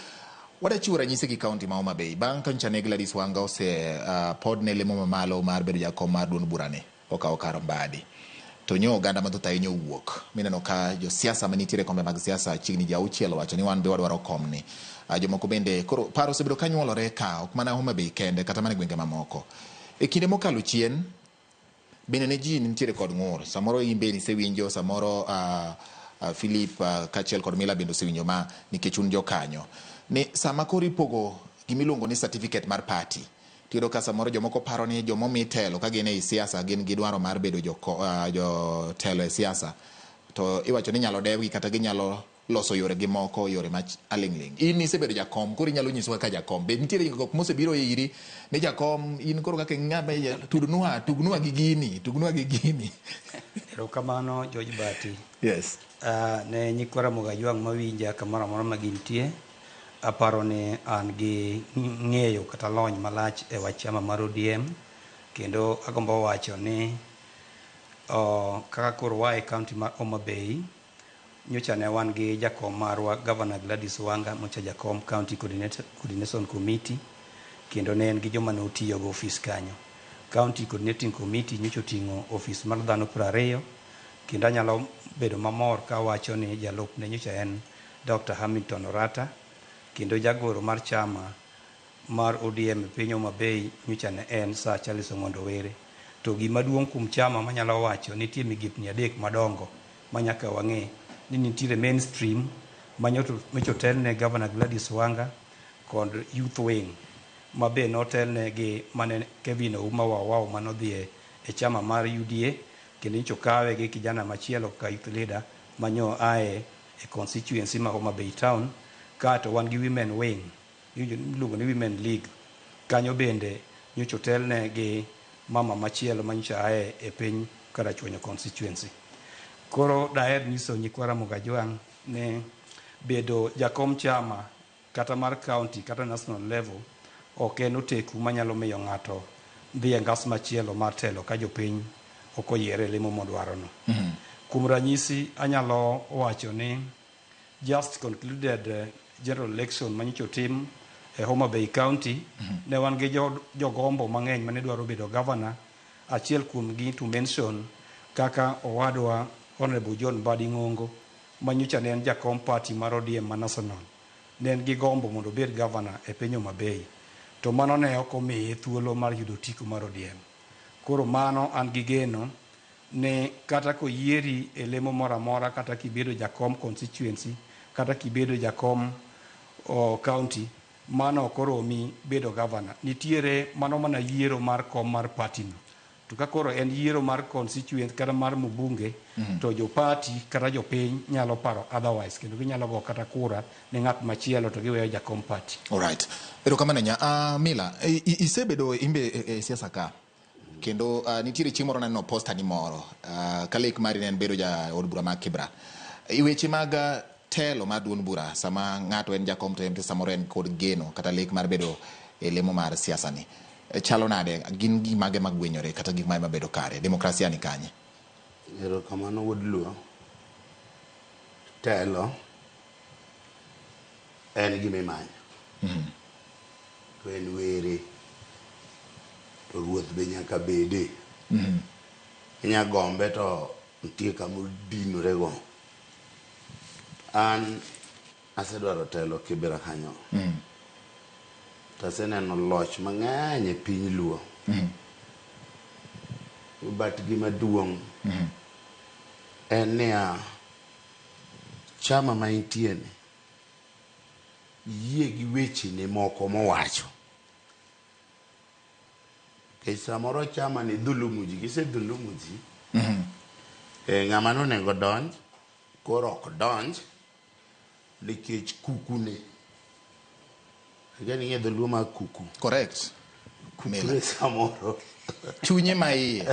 wadachiwo ranyisi gi kaunti ma Homa Bay bang' ka Nchane Gladys Wanga ose pod ne lemo mamalo mar bedo jakom mar duond burane okawo kar Mbadi. To nyo oganda mathoth ahinya owuok. Mineno ka josiasa manitiere kombe mag siasa chiegni ji 6 wacho ni wan be wadwaro komni. Jomoko bende koro paro osebedo kanyuolore ka ok mana Homa Bay kende kata mana gwenge mamoko. E kinde mokalo chien bende ne ji nitiere kod ng'ur. Samoro imbe ni sewinjo, samoro Philip kachiel kod Mila bendo sewinjo ma nikech un jokanyo ni sama koro ipogo gimiluongo ni certificate mar party tiyudo ka samoro jomoko paro ni jomomi telo ka gin ei siasa gin gi dwaro mar bedo jotelo e siasa to iwacho ni nyalo dewgi kata ginyalo loso yore gi moko yore ma aling'ling. In isebedo jakom koro inyalo nyisowa ka jakom be nitiere gik mosebiro iri ni jakom in koro kaka ng'abe tugnua gi gini Erokamano George Bati. Yes. Ne nyikwara Mogajwang' mawinja kamoro amora ma gintie, aparo ni an gi ng'eyo kata lony malach e wach chama mar ODM, kendo agombo wacho ni kaka koro wa e kaunti mar Homa Bay, nyocha ne wan gi jakom marwa Governor Gladys Wanga, mocha jakom County Coordination Committee, kendo ne en gi joma ne otiyo go ofis kanyo. County Coordinating Committee nyocha oting'o ofis mar dhano 20, kendo anyalo bedo mamor ka wacho ni jalup ne nyocha en Dr. Hamilton Orata, kendo jagoro mar chama mar ODM e piny Homa Bay nyocha ne en Sir Charles Ong'ondo Were. To gima duong' kuom chama manyalo wacho nitie migepni 3 madongo manyaka wang'e ni nitiere mainstream manyocha otelne Governor Gladys Wanga kod youth wing ma be notelne gi mane Kevin Ouma Wawao manodhi e chama mar UDA, kendo nyocha okawe gi kijana machielo ka youth leader manyo ae e constituency ma Homa Bay Town. Kato wan gi women wing iluongo ni women league, kanyo bende nyocha otelne gi mama machielo manyocha ae e piny Karachuonyo constituency. Koro daher nyiso nyikwara Mogajwang' ne bedo jakom chama kata mar county kata national level ok en oteku manyalo miyo ng'ato dhi e ngas machielo mar telo ka jopiny ok oyiere lemo modwarono. Kuom ranyisi anyalo wacho ni just concluded general election manyocha otim e Homa Bay County, ne wan gi jogombo mang'eny mane dwaro bedo governor, achiel kuom gi to mention kaka owadwa Honorable John Mbadi Ng'ongo manyocha ne en jakom party mar ODM ma national, ne en gi gombo mondo obed governor e piny Homa Bay, to mano ne ok omiye thuolo mar yudo tiko mar ODM. Koro mano an gi geno ni kata koyieri e lemo moro amora, kata kibedo jakom constituency kata kibedo jakom county, mano koro omi bedo governor. Nitiere mano mana yiero mar kom mar party no. To ka koro en yiero mar constituent kata mar mbunge, to jo party kata jo piny nyalo paro otherwise, kendo ginyalo go kata kura ne ng'at machielo to giweyo jakom party. Alright. Erokamano nya Mila, isebedo imbe e siasa ka. Kendo nitiere chieng' moro naneno posta ni moro ka lek mari ne bedo ja od bura mar Kibra. Iweche mag telo mar duond bura sama ng'ato en jakom to en samoro en kod geno kata lek mar bedo e lemo mar siasa ni. Chalo nade gin gimage magwenyore kata gik ma bedo kare demokrasia ni kanye? Erokamano wuod luo. Telo en gimimanya. To en were to ruoth be nyaka bede. Inya gombe to nitie kama dinore go. An asedwaro telo Kibera kanyo. Taseneno loch mang'eny e piny luo. But gima duong' en niya, chama ma intie ni yie gi weche ne moko mowacho. Kech samoro chama ni dhulumu ji, gise dhulumu ji. Ng'ama nonego donj, koro ok donj, nikech kuku ne. Gani ng'e luo ma kuku. Correct. Kuku samoro. Chunye ma iye.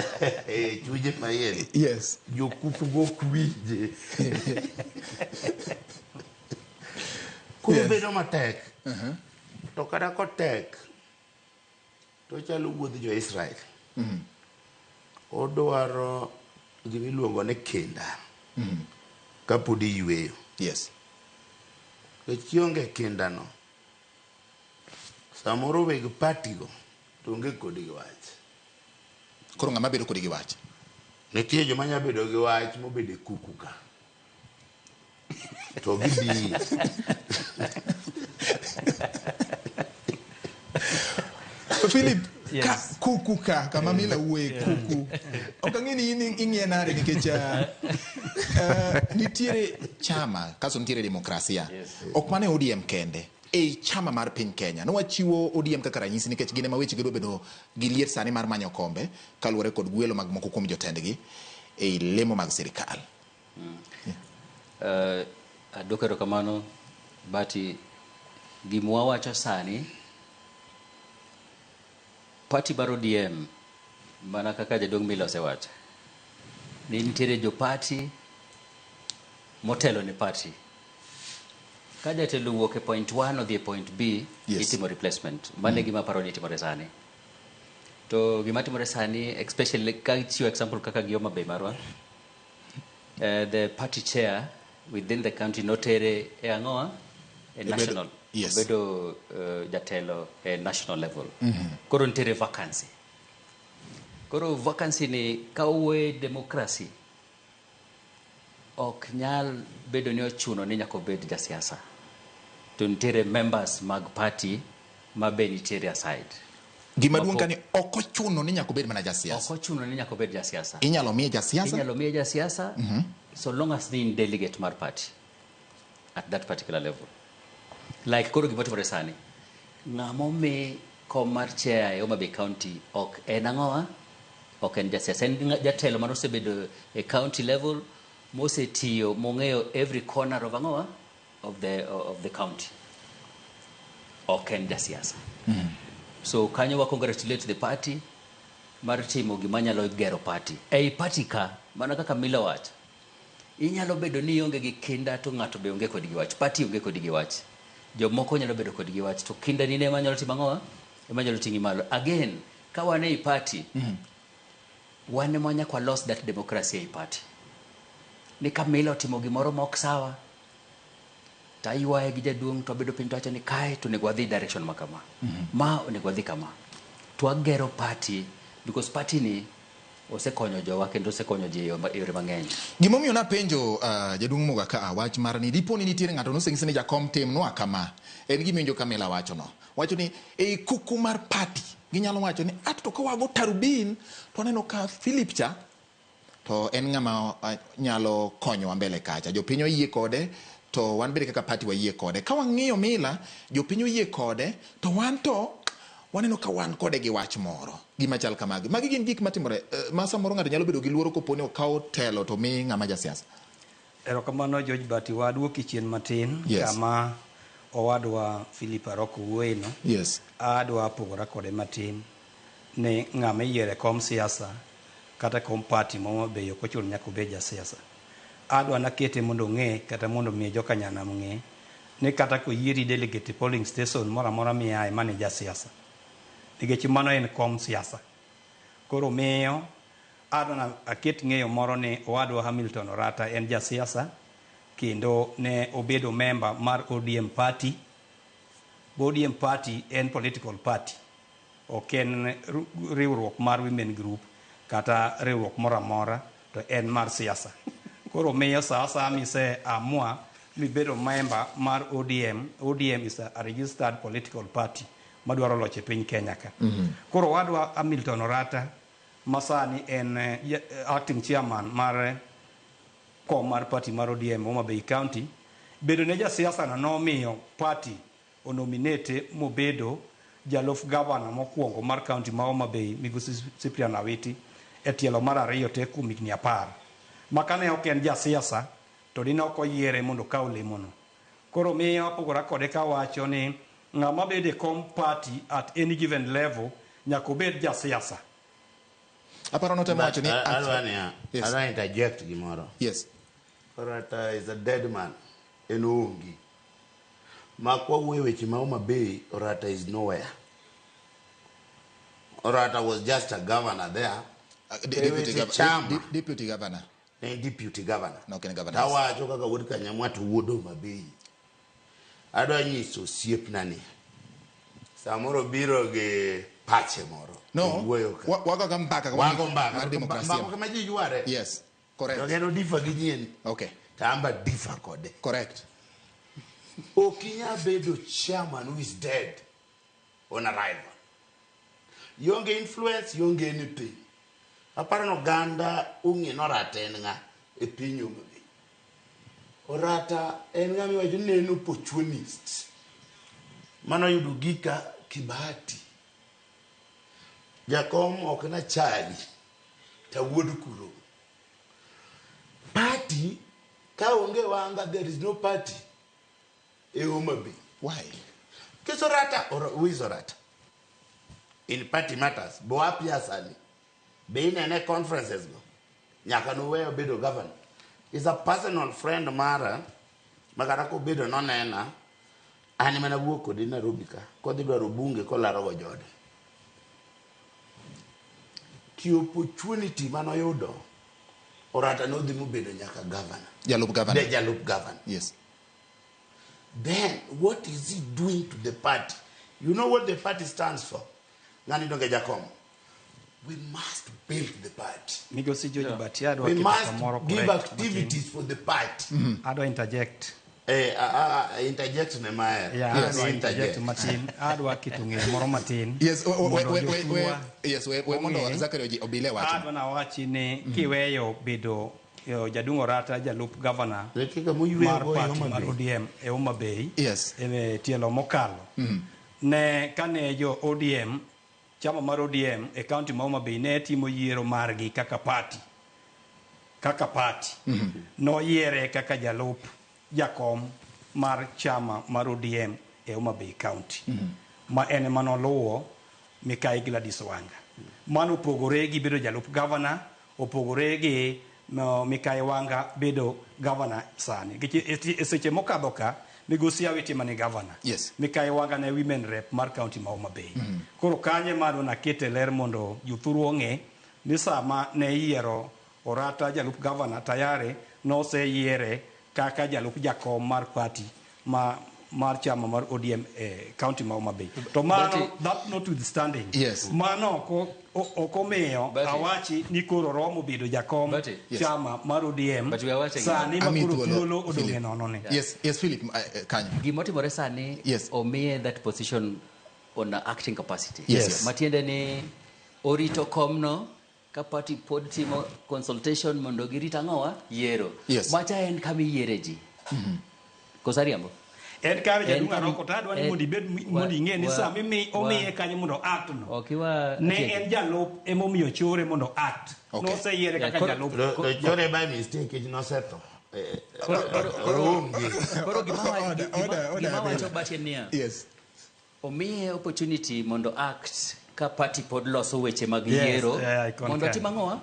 Chunye ma iye. Yes. Jo kuku go kwije. Kuro bedo matek. To kata kotek, to chalo wuodh jo Israel. Odwaro gimiluongo ni kinda. Kapodi yweyo. Yes. Kechionge kinda no. Samoro weg partigo to onge kodi gi wach. Koro ng'ama bedo kodi gi wach? Nitie joma nya bedo gi wach mobede kuku ka. To gibi. Philip, ka kuku ka kama Mila uwe kuku. Ok ang'e ni ing'ie nade nikech Nitiere chama kaso nitiere demokrasia. Ok mane ODM kende. Chama mar piny Kenya nowachiwo ODM kaka ranyisi nikech gine ma weche gido bedo gi liet sani mar manyo kombe kaluwore kod gwelo mag moko kuom jotendgi lemo mag sirikal. Adwoko kamano bati gimwa wacho sani party mar ODM mana kaka jadong Milo osewacho ni nitiere jo party motelo ne party ka jatelo wuok e point 1 odhi e point B itimo replacement mane gima paro ni timore sani to gima timore sani especially ka chiwo example kaka Gioma Bay marwa the party chair within the country notere e angoa a national bedo jatelo a national level koro ntere vacancy koro vacancy ni kawe democracy ok nyal bedo ni ochuno ni nyako bed ja siasa to ntere members mag party ma be nitiere aside gima duong' ni ok ochuno ni nyako bed mana ja siasa ok ochuno ni nyako bed ja siasa inyalo miye ja siasa so long as the delegate mar party at that particular level like koro gima timore sani ng'amo me komar chair e Homa Bay County ok en angoa ok en ja siasa en jatelo man osebedo e county level mosetiyo mong'eyo every corner of angoa of the county ok en ja siasa so kanyo wa congratulate the party mar timo gima nyalo gero party ei party ka mana kaka Milo wacho inyalo bedo ni onge gi kinda to ng'ato be onge kod gi wach party onge kod gi wach jomoko nyalo bedo kod gi wach to kinda ni ne manyalo timo angoa emanyalo tingi malo again ka wane ei party wane mwanya kwa lost that democracy ei party ni Milo timo gimoro mok sawa taywaye gi jaduong' to bedo piny to acha ni kae to nego adhi direction makama ma onego adhi kama to agero party because party ni osekonyo jowa kendo osekonyo ji yore mang'eny. Gimomiyo napenjo jaduong' Muga ka wach mar ni dipo ni nitiere ng'ato noseng'isi ni jakom tim nwa kama en gimiwinjo Kamila wacho no wacho ni ei kuku mar party ginyalo wacho ni to kawago Tarubin to aneno ka Philip cha to en ng'ama nyalo konyowa mbele kacha jopiny oyie kode to wan bende kaka party wayie kode ka wang'iyo Mila jopiny oyie kode to wan to waneno ka wan kode gi wach moro gima chal kamagi magi gin gik matimore ma samoro ng'ato nyalo bedo gi luoro koponi okawo telo to mi ng'ama ja siasa. Erokamano George Bati waduoki chien matin kama owadwa Philip Aroko wuoyeno adwa pogora kode matin ni ng'ama yiere kom siasa kata kom party mo be ok ochuno nyaka obed ja siasa adwa nakete mondo ng'e kata mondo miye jokanyana ng'e ni kata koyieri delegate polling station moro amora miaye mane ja siasa nikech mano en kom siasa koro miyo adwa aket ng'eyo moro ni owadwa Hamilton Orata en ja siasa kendo ne obedo member mar ODM party. ODM party en political party ok en riwruok mar women group kata riwruok moro amora to en mar siasa koro miyo sa mise amua mibedo member mar ODM is a registered political party madwaro loche piny Kenya ka koro wadwa Hamilton Orata masani en acting chairman mar kom mar party mar ODM Homa Bay County bedo ne ja siasa na nomiyo party onominate mobedo jalof governor mokwongo mar county ma Homa Bay Migosi Cyprian Awiti e tielo mar ariyo te kuom higni 10 makane ok en ja siasa to dine ok oyiere mondo kaw lemono koro miyo apogora kode ka wacho ni ng'ama bede kom party at any given level nyaka obed ja siasa. Aparo no temo wacho ni I interject gimoro. Yes. Orata is a dead man en ongi makwa weche ma Homa Bay Orata is nowhere. Orata was just a governor there. Deputy governor. Deputy governor. No, can governor. Tawacho kaka wuod Kanyamwa to wuod Homa Bay. Adwa nyiso osiepnani. Samoro biro gi pache moro. No. Wago mpaka mar demokrasia. Mbaka kama ji yuare. Yes. Correct. To geno difa gi nyien. Okay. Tamba difa kode. Correct. Okinya bedo chairman who is dead on arrival. Yonge influence, yonge anything. Aparo no ganda ungi no raten nga. e piny Homa Bay. Orata en ng'ama iwacho neno opportunist manoyudo gika Kibati. Jakom ok na chali ta wuod kuro. Party ka onge wanga, there is no party e Homa Bay. Why? Keso Orata who is Orata in party matters. Boapia sani being in a conferences go nyaka no weyo bedo governor is a personal friend mara magara ko bedo no nena ani mana wuok kodi Nairobi ka kodhi dwaro bunge kolaro go jode ki opportunity manoyudo Orata no dhi mobedo nyaka governor. Jalup governor. The Jalup governor. Yes. Then what is he doing to the party? You know what the party stands for? Ngani donge Jakom. We must build the party. Migosi George Batiado. We must give activities for the party. How do I interject? Interject Nehemiah. Yeah, interject Martin. How do I kitunge moro Martin? Yes, we mondo Zakaria obile wacho. How do na wachi ne kiweyo bedo Jadung Orata jalup governor mar party mar ODM e Homa Bay. Yes. E tielo mokalo. Ne kane jo ODM chama mar ODM e county ma Homa Bay ne timo yiero margi kaka party. No yiere kaka jalup jakom mar chama mar ODM e Homa Bay County. Ma ene manoluwo Mikai Gladys Wanga. Mano opogore gi bedo jalup governor, opogore gi Mikai Wanga bedo governor sani. Seche mokadho ka Migosi Awiti mane governor. Yes. Mikai Wanga ne women rep mar county ma Homa Bay. Koro kanye mano na kete ler mondo juthuru ong'e ni sama ne yiero Orata jalup governor tayare no se yiere kaka jalup jakom mar party mar chama mar ODM county ma Homa Bay. To mano that notwithstanding. Yes. Mano okomiyo awachi ni koro romo bedo jakom chama mar ODM. Sani ma koro thuolo odonge nono ne. Yes, Philip Kanya. Gimotimore sani omiye that position on acting capacity. Yes. Matiende ni orito komno ka party pod timo consultation mondo girita ngowa yiero. Yes. Macha en kami yiere ji. Kosariambo. En kare jadunga roko tadwa ni mondi bed mondi ng'e ni sa mimi omiye kanyo mondo act no. Okiwa ne en jalup emomiyo chore mondo act. No se yiere kaka jalup. Chore by mistake no settle. Koro gima wacho bache niya. Yes. Omiye opportunity mondo act ka party pod loso weche mag yiero mondo tim ang'owa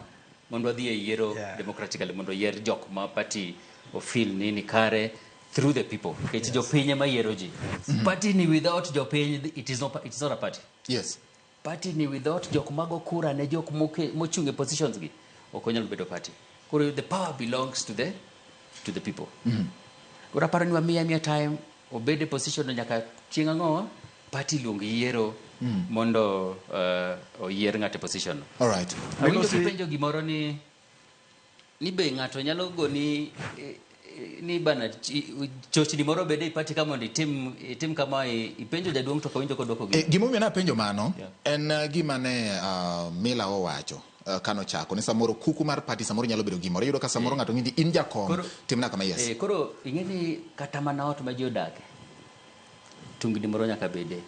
mondo adhi e yiero democratically mondo yier jok ma party ofil nini kare through the people. It's jopinye ma yiero ji. Party ni without jopinye it's not a party. Yes. Party ni without jok mago kura ne jok mochunge positions gi okonyal bedo party. Koro the power belongs to the people. Koro aparo ni wamiya time obede position nyaka chieng' ang'owa party luongo yiero mondo oyier ng'ate position. All right. Awinjo kipenjo gimoro ni be ng'ato nyalo goni ni bana chochni moro bede ipati kama mondo itim kama ipenjo jaduong' to kawinjo kodwoko gi. Gimomiyo na penjo mano en gima ne Mila owacho kano chako ni samoro kuku mar party samoro nyalo bedo gimoro iyudo ka samoro ng'ato ng'indi in jakom timna kama yes. Koro ing'eni kata mana ot ma ji odake tungni moro nyaka bede.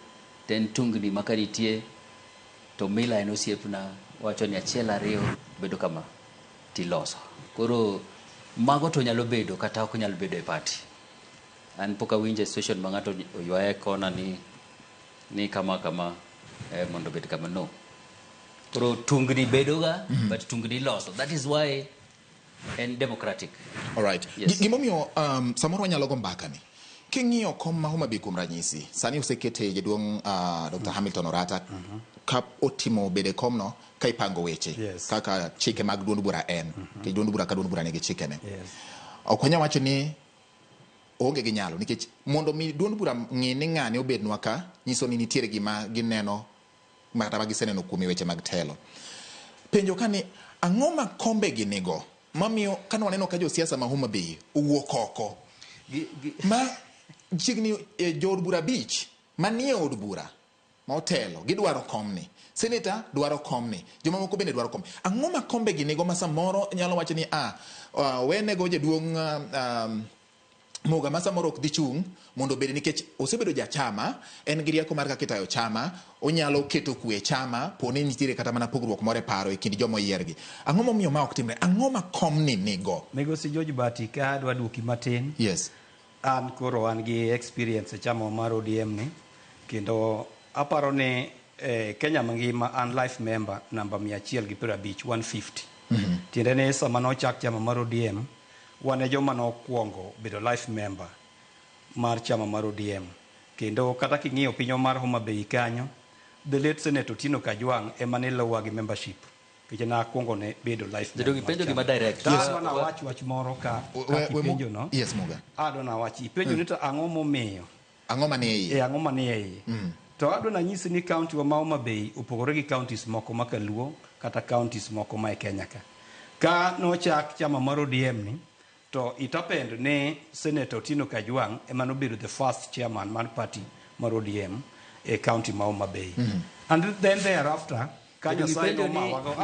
Ten tungni makanitie to Mila en osiepna wacho ni achiel ariyo bedo kama tiloso. Koro mago to nyalo bedo kata ok nyalo bedo e party. An poka winje situation ma ng'ato oywaye kona ni kama mondo bed kama no. Koro tungni bedo ga but tungni loso. That is why en democratic. All right. Yes. Gimomiyo samoro wanyalo go mbaka ni. King'iyo kom ma Homa Bay kuom ranyisi sani osekete jaduong' Dr. Hamilton Orata ka otimo bede komno ka ipango weche kaka chike mag duond bura en ke duond bura ka duond bura nigi chike ne okonya wacho ni onge gi nyalo nikech mondo mi duond bura ng'e ni ng'ane obednwa ka nyiso ni nitiere gima gineno mata ma giseneno kuom weche mag telo penjo kani ang'o ma kombe gi nigo mamiyo kano waneno ka josiasa ma Homa Bay owuok oko ma chigni Jod Bura Beach manie od bura ma otelo gidwaro komni, senator dwaro komni, joma moko bende dwaro kom. Ang'o ma kombe gi nigo ma samoro nyalo wacho ni wenego jaduong' Muga ma samoro ok dhi chung' mondo bed nikech osebedo jachama, en gi rieko mar kaka itayo chama, onyalo keto kwe chama, pone nitiere kata mana pogruok moro e paro e kind joma oyiergi. Ang'o momiyo ma ok timre? Ang'o ma komni nigo? Migosi George Bati ka adwa duoki matin. Yes. An koro an gi experience e chama mar ODM ni, kendo aparo ni Kenya mangima an life member namba 150, 150. Tiende ni sama nochak chama mar ODM, wane joma nokwongo bedo life member mar chama mar ODM. Kendo kata king'iyo pinyo mar Homa Bay kanyo, the late Senator Tino Kajwang' ema ne lowa gi membership. Kich na kwongo ne bedo life member. Penjo gima direct. Yes. Na wach moro ka penjo no. Yes, Muga. Ado na wachi. Penjo nito ang'o momiyo. Ang'o manie iye? Ang'o manie iye. To ado na nyisi ni county wa Homa Bay opogore gi counties moko ma Kaluo kata counties moko ma e Kenya ka. Ka nochak chama mar ODM ni, to itapend ne Senator Tino Kajwang' ema nobedo the first chairman man party mar ODM e county ma Homa Bay. And then thereafter Kanya Sai no mawago.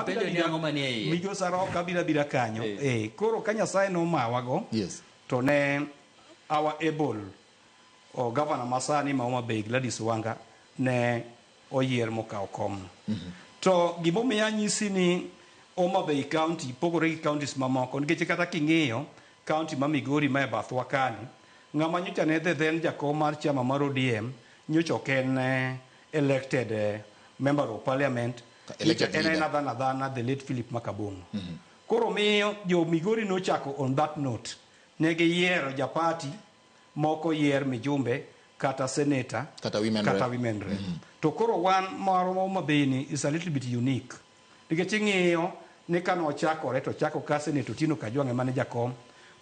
Migosi Arok abira kanyo. Koro Kanya Sai no mawago. Yes. To ne our able Governor Masani ma Homa Bay Gladys Wanga ne oyier mokao kom. To gimomiyo anyisi ni Homa Bay County pogore gi counties mamoko nikech kata king'iyo county ma Migori ma e bathwa kani, ng'ama nyocha ne then jakom mar chama mar ODM nyocha ok en elected member of parliament, en another the late Philip Makabungu. Koro miyo jo Migori nochako on that note, ne giyiero japati moko yier mijumbe kata senator kata women rep. To koro wan maro Homa Bay ni is a little bit unique nikech ing'iyo ne kano chakore to chako ka Senator Tino Kajwang' ema ne jakom,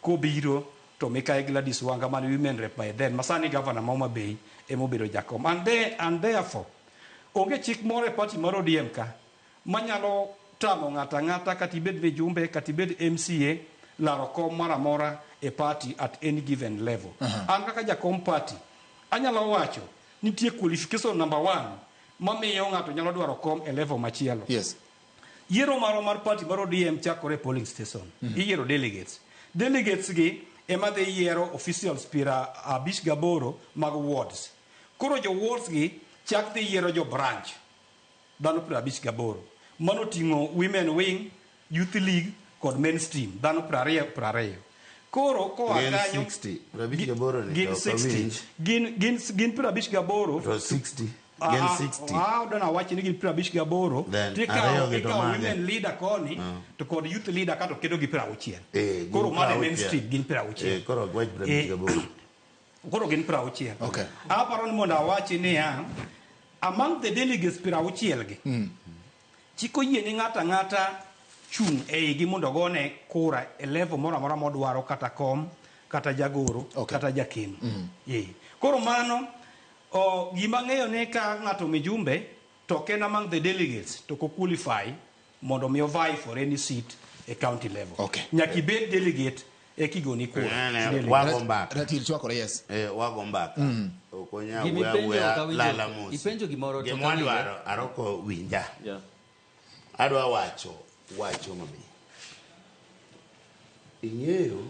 kobiro to Mikael Gladys Wanga man women rep by then masani governor ma Homa Bay emobedo jakom. And therefore onge chik moro e party mar ODM ka manyalo tamo ng'ata katibed mijumbe katibed MCA laro kom maramora e party at any given level. An kaka jakom party anyalo wacho nitie qualification number 1 mamiyo ng'ato nyalo dwaro kom e level machielo. Yes. Yiero maro mar party mar ODM chakore polling station. Iyiero delegates. Delegates gi ema dhi yiero officials pira 58 mag wards. Koro jo wards gi chak dhi yiero jo branch dhano 58. Mano ting'o women wing, youth league kod mainstream dhano 20. Koro koa kanyo 60. 58 ni gin 60. Gin 58 to 60. Gen 60. Dona wachi ni gin 58. Tika women leader koni to kod youth leader kato kedo gi 60. Koro mane mainstream gin 60. Koro gwaj 58. Koro gin 60. Okay. Aparo ni mondo awachi ni among the delegates 60 gi. Chiko yie ni ng'ata chung gi mondo gone kura e level moro amora modwaro kata kom kata jagoro kata jakeno. Koro mano gima ng'eyo ne ka ng'ato mijumbe to ken among the delegates to ko qualify mondo mi vie for any seat e county level. Nyaki bed delegate e kigoni kura. Wago mbaka. Ratil chwakore yes. Wago mbaka. Okonya wea lala musi. Ipenjo gimoro to dwaro Aroko winja. Adwa wacho mabe. Ing'eyo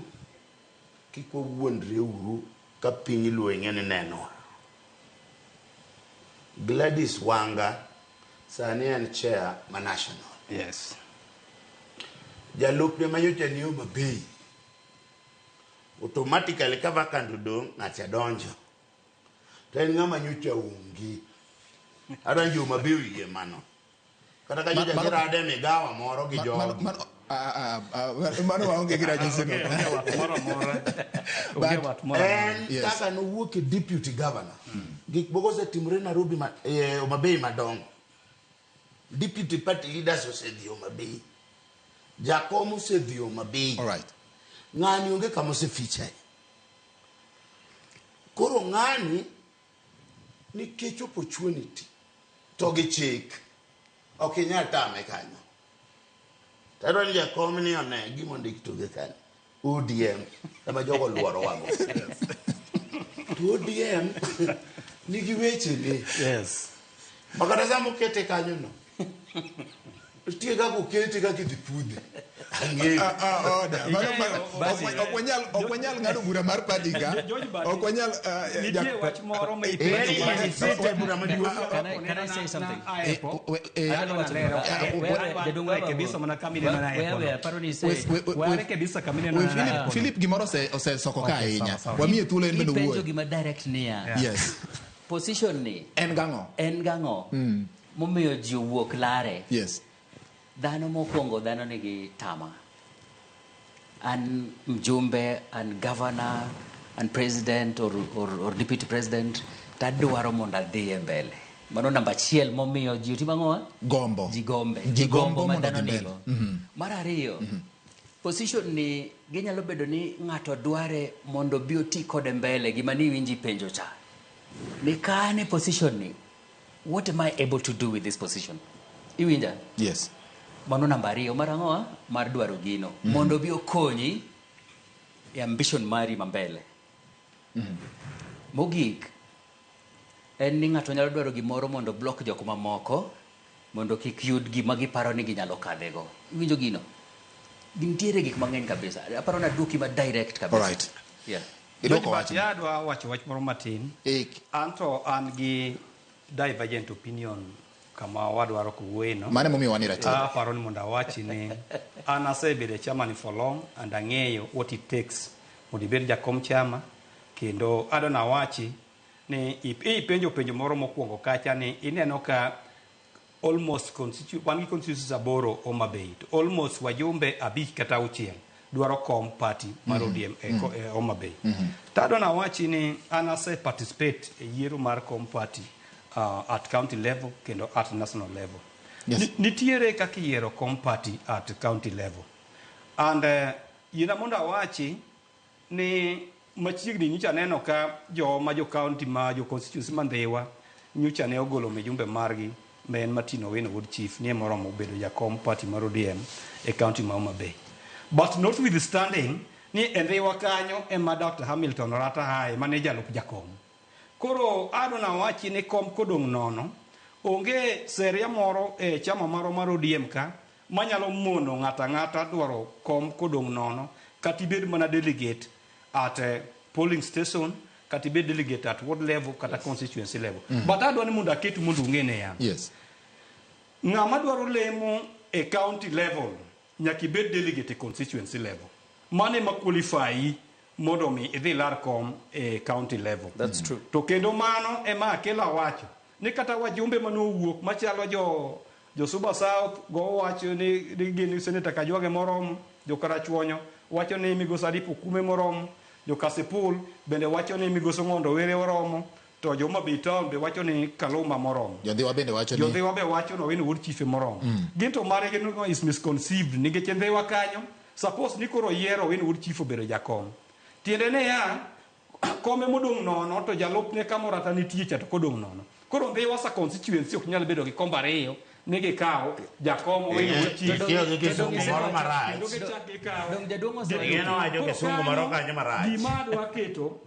kiko wuondre uru ka piny lweny en neno. Gladys Wanga sani en chair ma national. Yes. Jalupne manyocha ni Homa Bay. Automatically ka vacant dong ng'acha donjo. To en ng'ama nyocha ungi. Adonjo Homa Bay wiye mano. Kata ka nyocha kirade migawa moro gi jogi. Mano waonge gi ranyisi no. And kaka nowuok e deputy governor. Gik moko osetimore Nairobi Homa Bay madongo. Deputy party leaders osedhi Homa Bay. Jakom osedhi Homa Bay. All right. Ng'ani onge kama osefiche. Koro ng'ani nikech opportunity to gi chik ok inyal tame kanyo. Taro ni jakom ni one gimo ndik to ge kanyo. ODM ema jogo luoro wago. To ODM nigi weche ne. Yes. Makata samo kete kanyo no. Tie ka ko kete ka kiti pudhe. Okwanyal ngado bura mar party ka. Okwanyal nitie wach moro ma Can I say something? Philip gimoro ose soko ka ahinya. Wamiye thuolo en bendo wuoyo. Penjo gima direct niya. Yes. Position ni en gango. Momiyo ji wuok lare. Yes. Dhano mokwongo dhano nigi tama. An mjumbe, an governor, an president or deputy president, tadwaro mondo adhi mbele. Mano namba achiel momiyo ji timo ang'o? Gombo. Ji gombo ma dhano nigo. Mar ariyo, position ni ginyalo bedo ni ng'ato dware mondo bi oti kode mbele gima ni winji penjo cha. Ni kane position ni, what am I able to do with this position? Iwinja? Yes. Mano namba ariyo mar ang'o? Mar dwaro gino. Mondo bi okonyi e ambition mari mambele. Mogik, en ni ng'ato nyalo dwaro gimoro mondo block jok mamoko mondo kik yud gima giparo ni ginyalo kadhego. Iwinjo gino? Gintiere gik mang'eny kabisa. Aparo na duki ma direct kabisa. Alright. Yeah. Ya dwa wacho wach moro matin. Anto an gi divergent opinion kama wadwaro kuweno. Mane momiyo wani ratiro? Aparo ni mondo awachi ni an asebedo chairman for long and ang'eyo what it takes mondo ibed jakom chama, kendo adona wachi ni penjo moro mokwongo kacha ni ineno ka almost wan gi constituencies aboro Homa Bay, almost wajumbe 5 kata 6 dwaro kom party mar ODM Homa Bay. Tadona wachi ni an ase participate e yiero mar kom party at county level kendo at national level. Yes. Nitiere kaka yiero kom party at county level. And yina mondo awachi ni machiegni nyicha neno ka ma jo county ma jo constituency mandhiwa nyicha ne ogolo mijumbe margi men Martino Weno Wood Chief ni moromo bedo jakom party mar ODM e county ma Homa Bay. But notwithstanding ni endhiwa kanyo ema Dr. Hamilton Rata Haye mane jalup jakom. Koro adona wachi ni kom kodong' nono, onge seria moro e chama maro mar ODM ka manyalo mono ng'ata dwaro kom kodong' nono katibed mana delegate at polling station, katibed delegate at ward level kata constituency level. But adwa ni mondo aketu mondo ung'ene ya. Yes. Ng'ama dwaro lemo e county level nyakibed delegate e constituency level. Mane ma qualify mondo mi idhi lar kom e county level. That's true. To kendo mano ema akela wacho ni kata wajumbe manowuok machalo jo Suba South go wacho ni gin senator Kajwage morom, jo Karachuonyo wacho ni migosi Adipo Kume morom, jo Kasipul bende wacho ni migosi Ng'ondo Were oromo, to jo Homa Bay Town be wacho ni Kaluma morom. Jodhiwa bende wacho ni Jodhiwa be wacho no Weno Wood Chief morom. Ginto mare gin is misconceived nikech ndhiwa kanyo suppose ni koro yiero Weno Wood Chief obedo jakom. Tiende ne ya kome modong' nono to jalupne kamoro ata nitie cha to kodong' nono. Koro ndhiwa sa constituency ok nyal bedo gi kombe ariyo ni gikawo jakom Weno Wood Chief. Gima adwa keto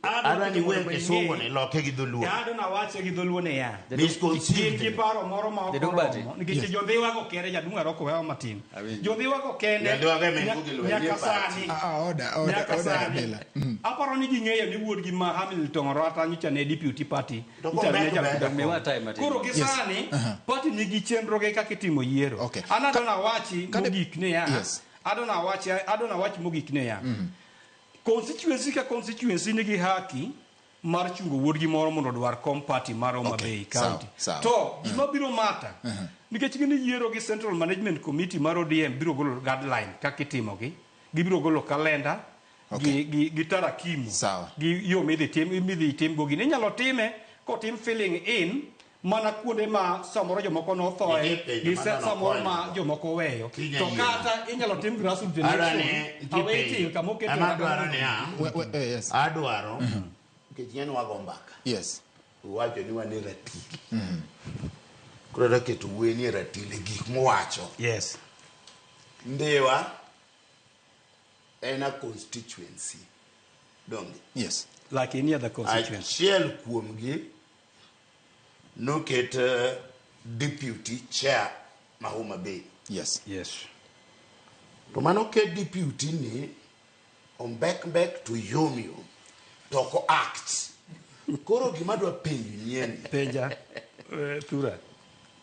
Adwa ni we kisungu ni loke gi dholuo. Adwa wache gi dholuo ne ya. Gi paro moro ma oromo. Nikech jodhiwa go kere jadunga roko wewa matin. Jodhiwa go kende nyaka sani. Aparo ni ging'eyo ni wuod gi ma Hamilton Rata nyicha ne deputy party. Koro gi sani party nigi chenro ge kaka itimo yiero. Adona wachi mogik ne ya. Adona wachi mogik ne ya. Constituency ka constituency nigi haki mar chungo wuodgi moro mondo dwar kom party mar Homa Bay County. To gima biro mata nikech gini yiero gi Central Management Committee mar ODM biro golo guideline kaka itimogi, gibiro golo kalenda gi tarakimu gi yo midhi tim go gini. Inyalo time kotim filling in mana kuonde ma samoro jomoko nothoe gi samoro ma jomoko weyo, to kata inyalo tim grassroots election awaiting kama oketo adwaro nikech yen wago mbaka. Yes. Wacho ni wane ratil. Koro raketo weni ratil e gik mowacho. Yes. Ndiwa en a constituency. Donge. Yes. Like any other constituency. Achiel kuomgi noket deputy chair ma Homa Bay. Yes. To mano ke deputy ni on back to yomio to ko act. Koro gima dwa penjo nyien. Penja tura.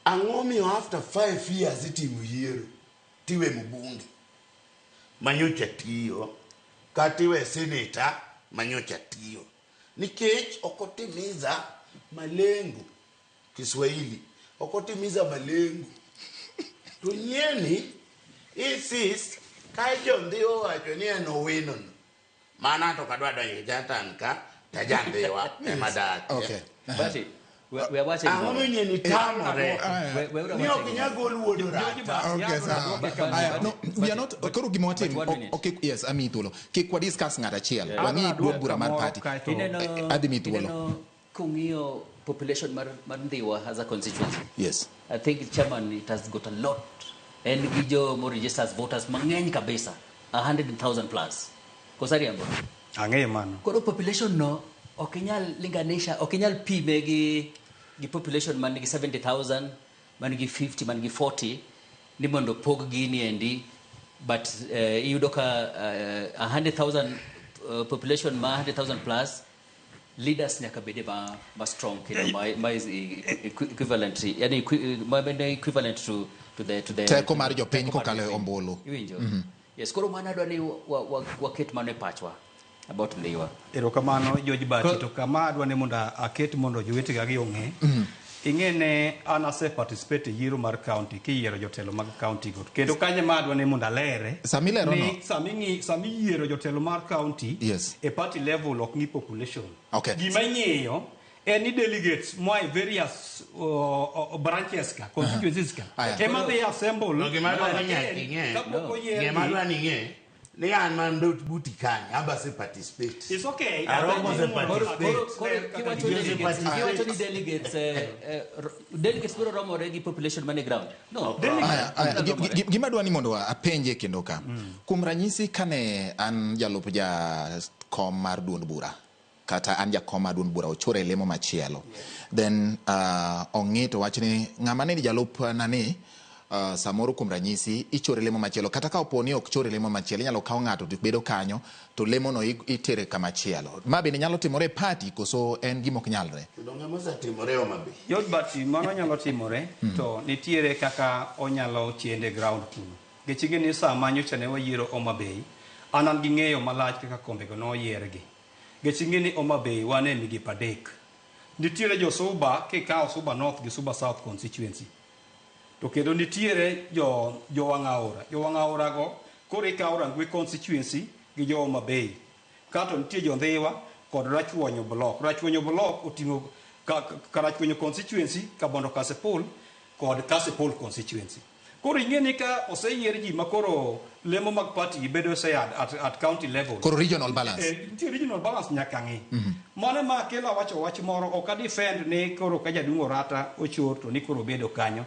Ang'omiyo after 5 years itimo yiero tiwe mbunge manyocha tiyo katiwe senator manyocha tiyo nikech okotimiza malengo Kiswahili okotimiza malengo to nyeni isis kajo ndio wacho ni eno wino mana to kadwa donjo jatan ka tajandewa emadak. Okay. We are watching. I'm only in Tamare. No, we are not. Koro gimwati. Okay, yes, ami tulo. Kikwa discuss ngata chiel. Wangi duod bura mar party. Adimi tulo. Kungio population mar Ndiwa has a constituency. Yes. I think chairman it has got a lot. And gijo mo registers voters mangeny kabisa. 100,000 plus. Kosari ambo. Ang'eyo mano. Koro population no okinyal linganisha, okinyal pime gi population man gi 70,000, man gi 50, man gi 40, ni mondo pog gini endi, but iyudo ka 100,000 population ma 100,000 plus, leaders nyaka bede ma strong, ma is equivalent, yani equivalent to the teko mar jopiny kokalo ombulu. Iwinjo. Yes, koro mana dwa ni waket mano e pachwa about Ndiwa. Erokamano George Bati to kama adwa ne mondo aket mondo jowetega gi ong'e. Ing'ene an ase participate yiero mar county kiyiero jotelo mag county go. Kendo kanye ma adwa ne mondo alere. Samilero no. Sami yiero jotelo mar county. Yes. E party level ok ni population. Okay. Gima ing'eyo any delegates my various branches ka constituencies ka. Ema they assemble. No gima adwa ni ng'e. Ni an man do buti kani abase participate. It's okay. Aromo se participate. Delegates biro romo regi population money ground. No. Gima dwa ni mondo apenje kendo ka. Kuom ranyisi kane an jalup ja kom mar duond bura kata an jakom mar duond bura ochore lemo machielo. Then ong'ito wachni ng'ama ne jalup nani samoro kuom ranyisi ichore lemo machielo kata ka oponi ok chore lemo machielo inyalo kawo ng'ato to bedo kanyo to lemo no itere kama chielo ma bende nyalo timore party koso en gima ok nyalre. Donga mosa timore Homa Bay. Yod bati mano nyalo timore to nitiere kaka onyalo chiende ground kuno. Gechige ni sama nyocha ne wayiero Homa Bay anan gi ng'eyo malach kaka kombe go no yiergi. Gechige ni Homa Bay wane migi padek. Nitiere jo Suba kikawo Suba North gi Suba South constituency. To kendo nitiere jo Wang'aora. Jo Wang'aora go kore ikawo Rangwe constituency gi jo Homa Bay. Kato nitie jo Ndhiwa kod Rachuonyo block. Rachuonyo block oting'o Rachuonyo constituency, Kabondo Kasipul kod Kasipul constituency. Koro ing'eni ka oseyier ji makoro lemo mag party bedo say at county level. Koro regional balance. Nitie regional balance nyaka ng'i. Mane ma kelo wach moro ok defend ne koro ka jadung Orata ochor to ni koro bedo kanyo.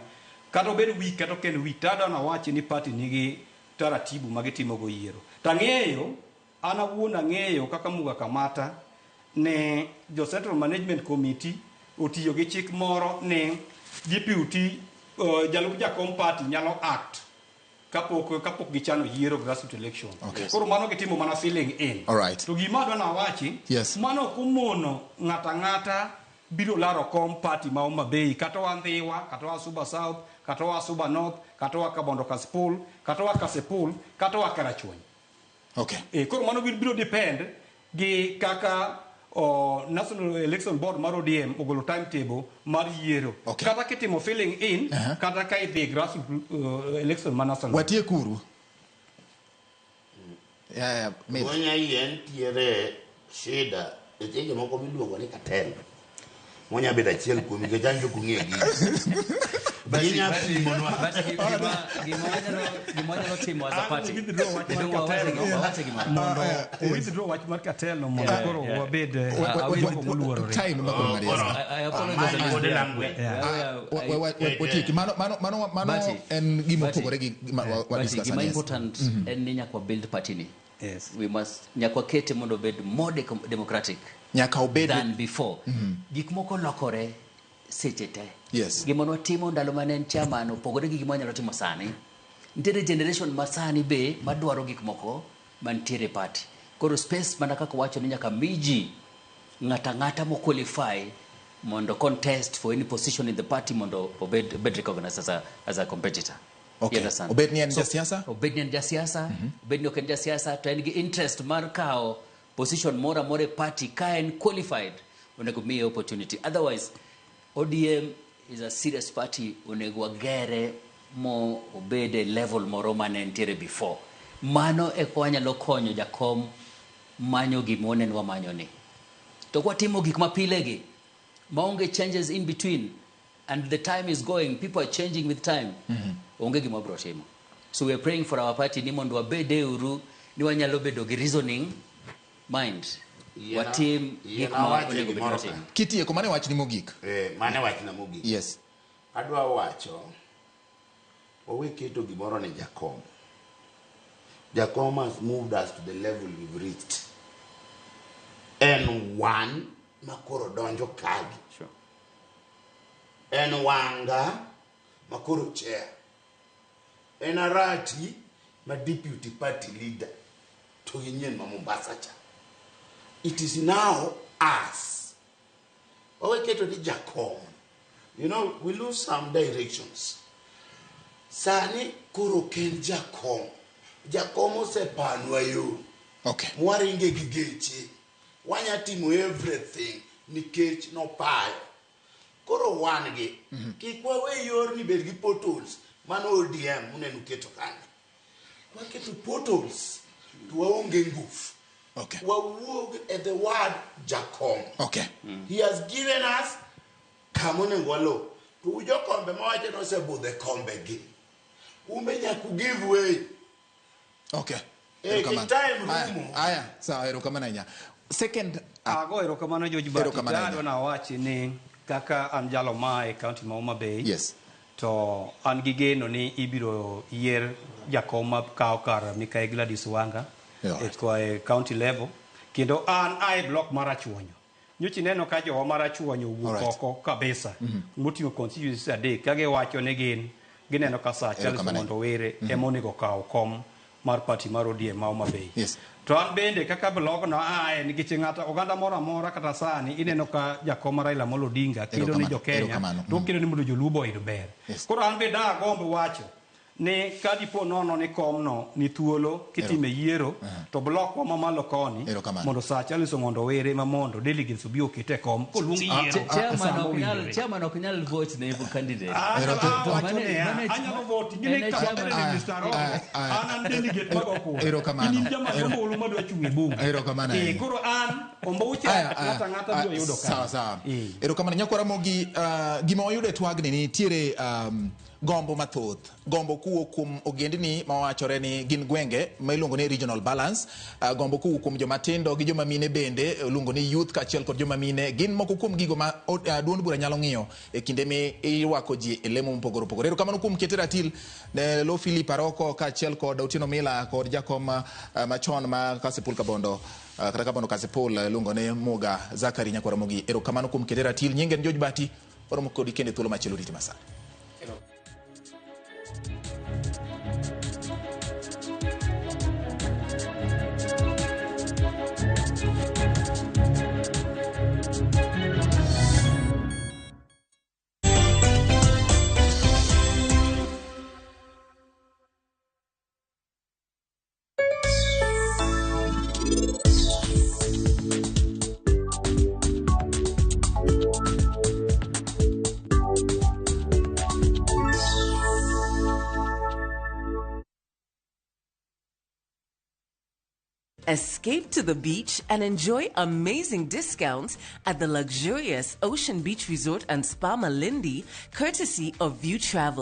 Kato bedo week kato ken week tada na wachi ni party nigi taratibu magitimo go yiero. Tang'eyo ana wuona ng'eyo kaka Muga Kamata ne jo Central Management Committee otiyo gi chik moro ne deputy jalup jakom party nyalo act kapok gichano yiero grassroots election. Okay. Koro mano gitimo mana filling in. All right. To gima adwa na wachi yes. Mano kumono ng'ata biro laro kom party ma Homa Bay kata wa Ndhiwa kata wa Suba South kata wa Suba North kata wa Kabondo Kasipul kata wa Kasipul kata wa Karachuonyo. Okay. Koro mano biro depend gi kaka National Election Board mar ODM ogolo timetable mar yiero. Okay. Kata kitimo filling in kata ka idhi grassroots election ma national. Watie kuru. Gonya yen tiere shida eche moko miluongo ni cartel. Monya beda chiel kuom ge janjo kung'egi. Ginya pimo no. Gimonyalo timo as a party. Withdraw wach mar cartel no mondo koro wabed time makoro I apologize. Mano en gima opogore gi what discuss. Gima important en ni nyaka build party ni. Yes. We must nyaka kete mondo bed more democratic nyaka obed than before. Gik moko lokore seche te. Yes. Gima nwatimo ndalo mane en chairman opogore gi gima wanyalo timo sani. Nitiere generation ma sani be madwaro gik moko mantiere party. Koro space mana kaka wacho ni nyaka miji ng'ata mo qualify mondo contest for any position in the party mondo obed recognized as a competitor. Okay. Obed ni en jasiasa? Obed ni en jasiasa, obed ni ok en jasiasa, to en gi interest mar kao position mora more party ka en qualified, onego miye opportunity. Otherwise, ODM is a serious party, onego wagere mo obede level moro mane entiere before. Mano e kwanyalo konyo jakom manyo gimone nwa manyo ni. To kwa timo gik mapile gi, maonge changes in between, and the time is going, people are changing with time. Onge gima bro timo. So we are praying for our party ni mondo wabede uru, ni wanyalo bedo gi reasoning mind. Watim gik ma onego bedo timo. Kitie ko mane wach ni mogik. Mane wach na mogik. Yes. Adwa wacho owe keto gimoro ne Jakom. Jakom has moved us to the level we've reached. And one makoro donjo kagi. Sure. And wanga makoro chair. And Arati my deputy party leader to Union Mombasa. It is now us. Owe keto ni Jakom. You know, we lose some directions. Sani kuro ken Jakom. Jakomo se panwa yo. Okay. Mwaringe gigeche. Wanya timo everything. Nikech no payo. Koro wange. Kikwa we yor ni belgi portals. Mano ODM unenu keto kani. Kwa keto portals. Tuwaonge ngufu. Okay. Wawuog at the word Jakom. Okay. He has given us kamone ngwalo. Tujo kombe mawache no se bude kombe gi. Umbe nyaku give way. Okay. Aya, sawa, erokamano ahinya. Second, ago erokamano George Batista, adwa wachi ni kaka an jalo ma e county ma Homa Bay. Yes. To an gi geno ni ibiro yier jakom ma kawo kar Mikael Gladys Wanga e county level. Kendo an ai block mar Achuonyo. Nyochi neno ka jowa mar Achuonyo wuok oko kabisa. Moting'o constituencies adek ka giwacho ni gineno ka sa Charles Mondo Were ema onego kawo kom mar party mar ODM ma Homa Bay. Yes. To an bende kaka blog no nikech ng'ato oganda moro amora kata sani ineno ka jakom Raila Amolo Odinga kendo ni jo Kenya to kendo ni mondo jolupo oyud ber. Koro an be da gombo wacho ni kadipo nono ni kom no ni thuolo kitime yiero to block wa mamalo koni mondo sa Charles Mondo Were ma mondo delegates obi okete kom koluongi yiero. Chairman ok nyal vote ne candidate. Anyalo vote gine ka Mr. An delegate magoko. Ini jama somo madwa chung e bunge. Erokamano. Koro an ombucha ng'ata biro yudo ka. Sawa. Erokamano nyakwara mogi gima oyudo e twagni ni tiere gombo mathoth, gombo kuo kum ogendni mawachore ni gin gwenge ma iluongo ni regional balance, gombo kuo kum joma tindo gi joma mine bende iluongo ni youth kachiel kod joma mine, gin moko kum gigo ma duond bura nyalo ng'iyo e kinde mi irwako ji e lemo mopogore opogore. Erokamano kuom kete ratil ne Lo Philip Aroko kachiel kod Otieno Mila kod jakom machon ma Kasipul Kabondo kata Kabondo Kasipul iluongo ni Muga Zakari nyakwara mogi. Erokamano kuom kete ratil, nyinge ni George Bati, oromo kodi kende thuolo machielo riti masani. Escape to the beach and enjoy amazing discounts at the luxurious Ocean Beach Resort and Spa Malindi, courtesy of View Travel.